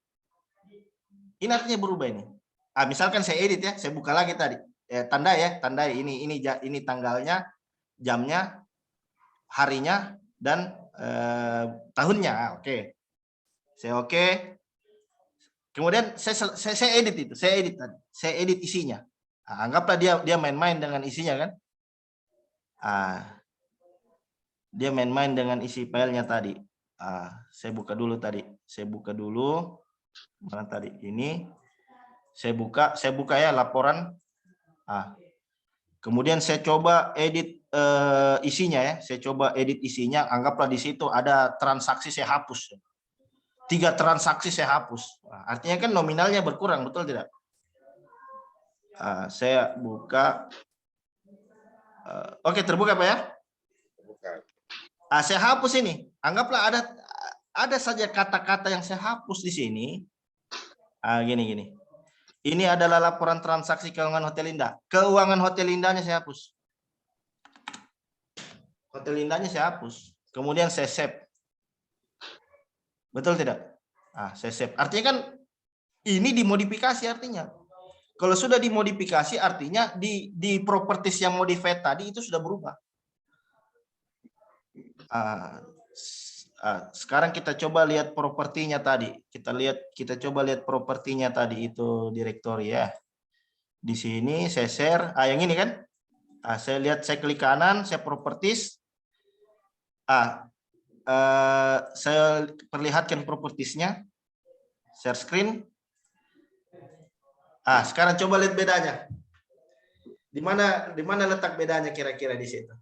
Ini artinya berubah ini. Misalkan saya edit ya, saya buka lagi tadi. tandai ini tanggalnya, jamnya, harinya, dan tahunnya. Oke. Saya oke. Kemudian saya edit itu, saya edit isinya. Nah, anggaplah dia main-main dengan isinya kan. Dia main-main dengan isi filenya tadi. Saya buka dulu tadi. Mana tadi? Ini. Saya buka ya laporan. Kemudian saya coba edit isinya ya. Saya coba edit isinya. Anggaplah di situ ada transaksi, saya hapus. 3 transaksi saya hapus. Artinya kan nominalnya berkurang, betul tidak? Saya buka. Oke, terbuka Pak ya? Terbuka. Saya hapus ini. Anggaplah ada saja kata-kata yang saya hapus di sini. Gini. Ini adalah laporan transaksi keuangan Hotel Indah. Keuangan Hotel Indahnya saya hapus. Hotel Indahnya saya hapus. Kemudian saya save. Betul tidak? Saya save. Artinya kan ini dimodifikasi artinya. Kalau sudah dimodifikasi artinya di properties yang modified tadi itu sudah berubah. Sekarang kita coba lihat propertinya tadi. Kita coba lihat propertinya tadi itu directory ya. Di sini saya share. Yang ini kan. Saya lihat, saya klik kanan, saya properties. Saya perlihatkan propertiesnya. Share screen. Sekarang coba lihat bedanya. Di mana letak bedanya kira-kira di situ?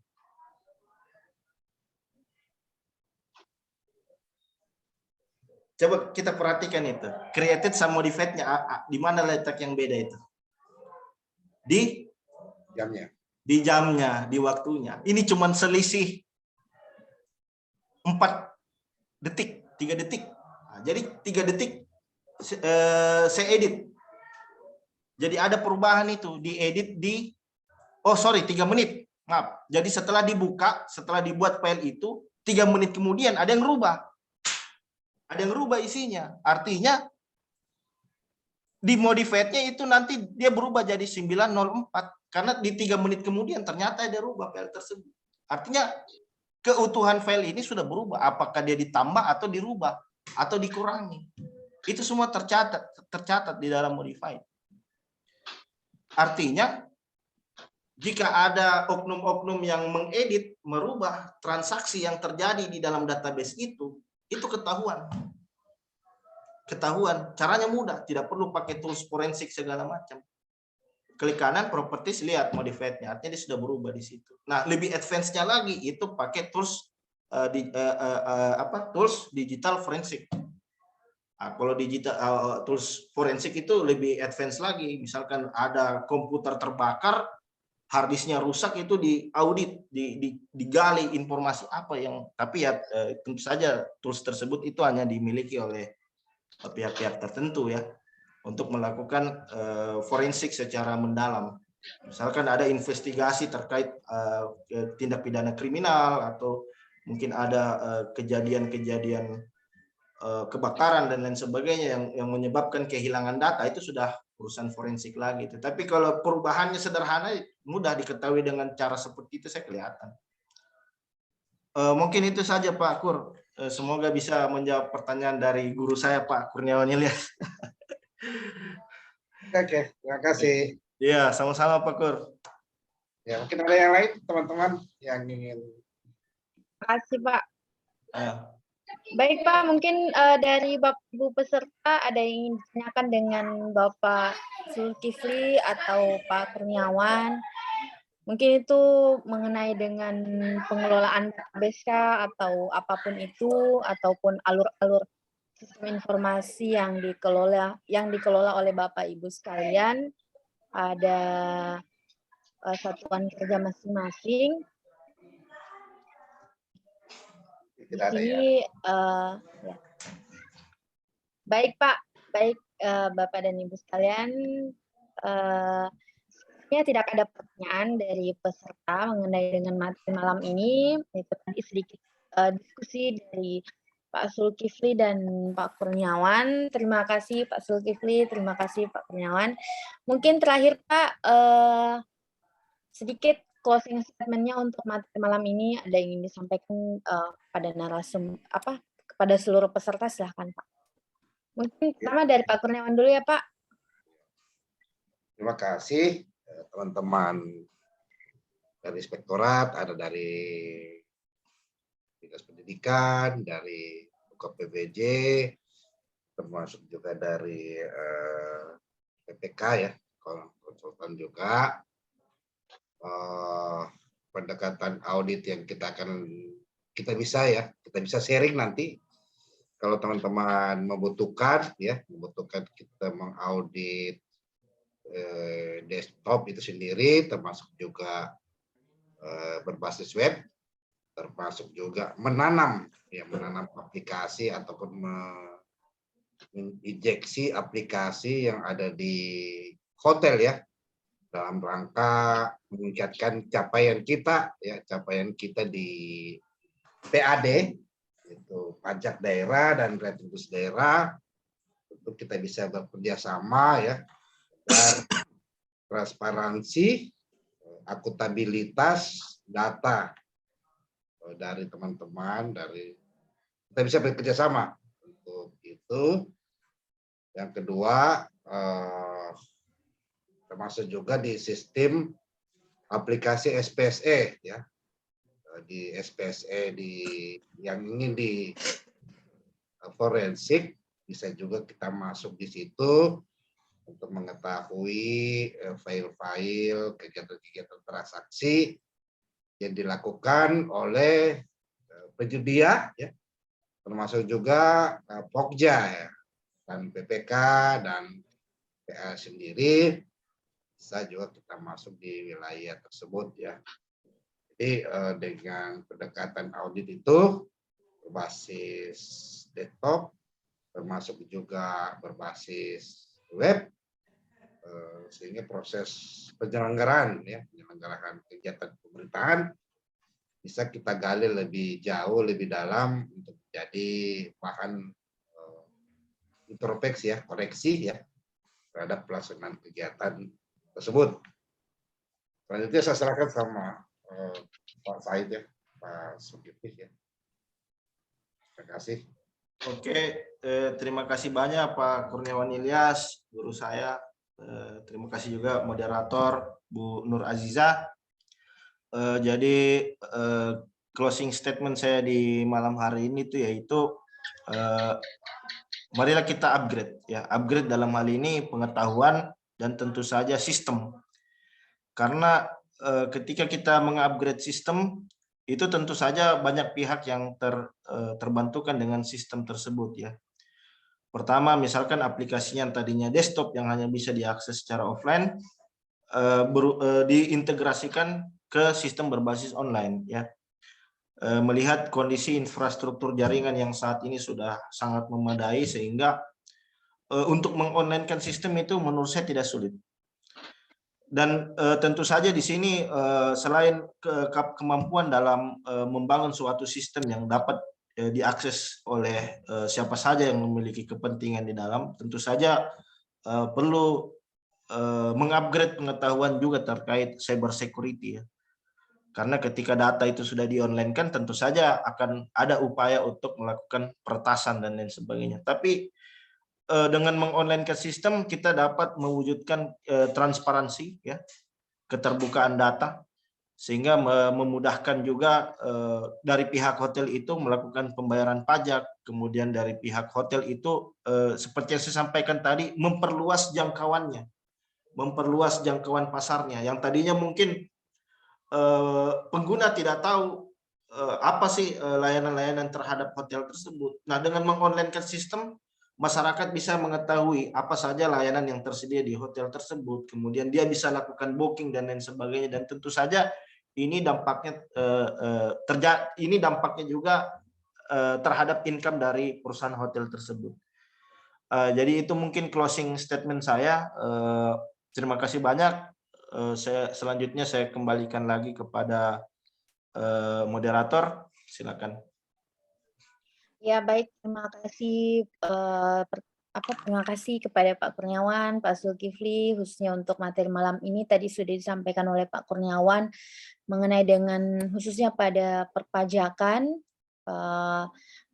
Coba kita perhatikan itu. Created sama modified-nya, di mana letak yang beda itu? Di Jamnya. Di jamnya, di waktunya. Ini cuma selisih 4 detik, 3 detik. Jadi 3 detik saya edit. Jadi ada perubahan itu, diedit 3 menit. Maaf. Jadi setelah dibuka, setelah dibuat file itu, 3 menit kemudian ada yang rubah. Ada yang rubah isinya. Artinya di modified-nya itu nanti dia berubah jadi 904 karena di 3 menit kemudian ternyata ada rubah file tersebut. Artinya keutuhan file ini sudah berubah. Apakah dia ditambah atau dirubah atau dikurangi. Itu semua tercatat di dalam modified. Artinya jika ada oknum-oknum yang mengedit, merubah transaksi yang terjadi di dalam database itu ketahuan. Caranya mudah, tidak perlu pakai tools forensik segala macam. Klik kanan, properties, lihat modified-nya, artinya dia sudah berubah di situ. Nah, lebih advance-nya lagi itu pakai tools tools digital forensik. Kalau digital tools forensik itu lebih advance lagi. Misalkan ada komputer terbakar, harddisknya rusak, itu diaudit, digali informasi apa yang, tapi ya tentu saja tools tersebut itu hanya dimiliki oleh pihak-pihak tertentu ya untuk melakukan forensik secara mendalam. Misalkan ada investigasi terkait tindak pidana kriminal atau mungkin ada kejadian-kejadian kebakaran dan lain sebagainya yang menyebabkan kehilangan data, itu sudah urusan forensik lagi. Tapi kalau perubahannya sederhana, mudah diketahui dengan cara seperti itu, saya kelihatan. Mungkin itu saja Pak Kur. Semoga bisa menjawab pertanyaan dari guru saya Pak Kurniawan Ilyas. Oke, terima kasih. Iya, sama-sama Pak Kur. Ya, mungkin ada yang lain teman-teman yang ingin. Terima kasih Pak. Baik Pak, mungkin dari Bapak Ibu peserta ada yang ingin ditanyakan dengan Bapak Zulkifli atau Pak Kurniawan. Mungkin itu mengenai dengan pengelolaan database atau apapun itu, ataupun alur-alur sistem informasi yang dikelola oleh Bapak Ibu sekalian. Ada satuan kerja masing-masing. Di sini, ya. Baik Pak, baik Bapak dan Ibu sekalian. Tidak ada pertanyaan dari peserta mengenai dengan materi malam ini. Itu tadi sedikit diskusi dari Pak Zulkifli dan Pak Kurniawan. Terima kasih Pak Zulkifli, terima kasih Pak Kurniawan. Mungkin terakhir Pak, sedikit closing statement-nya untuk materi malam ini, ada yang ingin disampaikan pada kepada seluruh peserta, silahkan Pak. Mungkin pertama dari Pak Kurniawan dulu ya Pak. Terima kasih teman-teman dari Inspektorat, ada dari Dinas Pendidikan, dari UKPBJ, termasuk juga dari PPK ya, konsultan juga. Pendekatan audit yang kita bisa sharing nanti kalau teman-teman membutuhkan kita mengaudit desktop itu sendiri, termasuk juga berbasis web, termasuk juga menanam aplikasi ataupun menginjeksi aplikasi yang ada di hotel ya, dalam rangka meningkatkan capaian kita di PAD, itu pajak daerah dan retribusi daerah, untuk kita bisa bekerja sama ya, agar transparansi, akuntabilitas data dari teman-teman, kita bisa bekerja sama untuk itu. Yang kedua, termasuk juga di sistem aplikasi SPSE ya, di SPSE yang ingin di forensik, bisa juga kita masuk di situ untuk mengetahui file-file kegiatan-kegiatan transaksi yang dilakukan oleh penyedia ya, termasuk juga Pokja ya, dan PPK dan PA sendiri, bisa juga kita masuk di wilayah tersebut ya. Jadi dengan pendekatan audit itu berbasis desktop, termasuk juga berbasis web, sehingga proses penyelenggaraan kegiatan pemerintahan bisa kita gali lebih jauh, lebih dalam, untuk menjadi bahan introspeksi ya, koreksi ya, terhadap pelaksanaan kegiatan tersebut. Selanjutnya saya serahkan sama Pak Said ya, Pak Zulkifli ya. Terima kasih. Oke, terima kasih banyak Pak Kurniawan Ilyas, guru saya. Terima kasih juga moderator Bu Nur Aziza. Jadi closing statement saya di malam hari ini yaitu marilah kita upgrade ya, upgrade dalam hal ini pengetahuan dan tentu saja sistem. Karena ketika kita mengupgrade sistem, itu tentu saja banyak pihak yang terbantukan dengan sistem tersebut ya. Pertama, misalkan aplikasinya yang tadinya desktop yang hanya bisa diakses secara offline, diintegrasikan ke sistem berbasis online ya. Melihat kondisi infrastruktur jaringan yang saat ini sudah sangat memadai, sehingga untuk mengonlinekan sistem itu menurut saya tidak sulit. Dan tentu saja di sini selain kemampuan dalam membangun suatu sistem yang dapat diakses oleh siapa saja yang memiliki kepentingan di dalam, tentu saja perlu mengupgrade pengetahuan juga terkait cyber security ya. Karena ketika data itu sudah di-online-kan, tentu saja akan ada upaya untuk melakukan peretasan dan lain sebagainya. Tapi dengan mengonlinekan sistem, kita dapat mewujudkan transparansi ya, keterbukaan data, sehingga memudahkan juga dari pihak hotel itu melakukan pembayaran pajak, kemudian dari pihak hotel itu seperti yang saya sampaikan tadi, memperluas jangkauannya, memperluas jangkauan pasarnya, yang tadinya mungkin pengguna tidak tahu apa sih layanan-layanan terhadap hotel tersebut. Nah, dengan mengonlinekan sistem, masyarakat bisa mengetahui apa saja layanan yang tersedia di hotel tersebut, kemudian dia bisa lakukan booking dan lain sebagainya. Dan tentu saja ini dampaknya juga terhadap income dari perusahaan hotel tersebut. Jadi itu mungkin closing statement saya. Terima kasih banyak. Selanjutnya saya kembalikan lagi kepada moderator. Silakan. Ya baik, terima kasih terima kasih kepada Pak Kurniawan, Pak Zulkifli, khususnya untuk materi malam ini tadi sudah disampaikan oleh Pak Kurniawan mengenai dengan khususnya pada perpajakan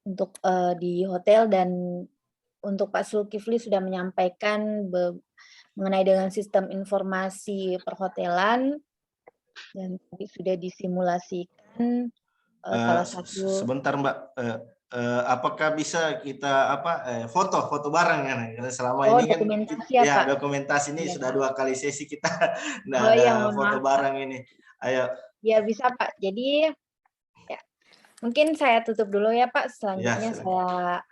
untuk di hotel, dan untuk Pak Zulkifli sudah menyampaikan mengenai dengan sistem informasi perhotelan dan tadi sudah disimulasikan salah satu. Sebentar Mbak, apakah bisa kita foto bareng kan? Karena selama ini kan Dokumentasi ya Pak? dokumentasi ini Ya. sudah 2 kali sesi kita Oh iya, ada mohon foto maaf, bareng ini. Ayo. Ya bisa Pak. Jadi ya, mungkin saya tutup dulu ya Pak. Selanjutnya Ya, saya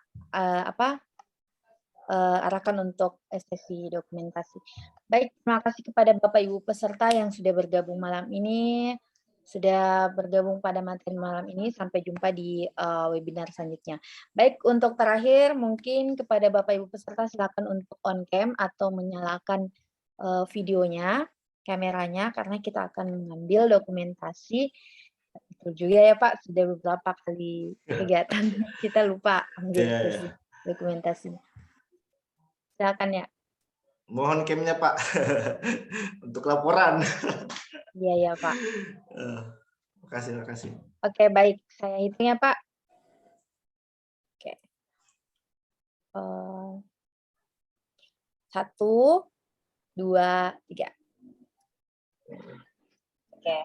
arahkan untuk sesi dokumentasi. Baik, terima kasih kepada Bapak Ibu peserta yang sudah bergabung malam ini, sudah bergabung pada materi malam ini. Sampai jumpa di webinar selanjutnya. Baik, untuk terakhir mungkin kepada Bapak Ibu peserta silakan untuk on cam atau menyalakan videonya, kameranya, karena kita akan mengambil dokumentasi. Betul juga ya Pak, sudah beberapa kali kegiatan kita lupa ambil sesi dokumentasinya. Silakan ya. Mohon camnya Pak untuk laporan. Iya ya Pak. Terima kasih. Oke baik, saya hitung ya Pak. Oke. 1, 2, 3. Oke.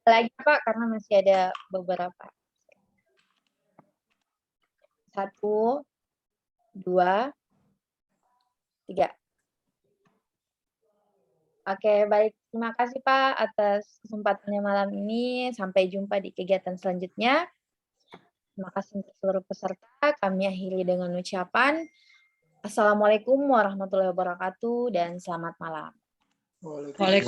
Lagi Pak, karena masih ada beberapa. 1, 2, 3. Oke, baik. Terima kasih Pak atas kesempatannya malam ini. Sampai jumpa di kegiatan selanjutnya. Terima kasih untuk seluruh peserta. Kami akhiri dengan ucapan Assalamualaikum warahmatullahi wabarakatuh dan selamat malam. Waalaikumsalam.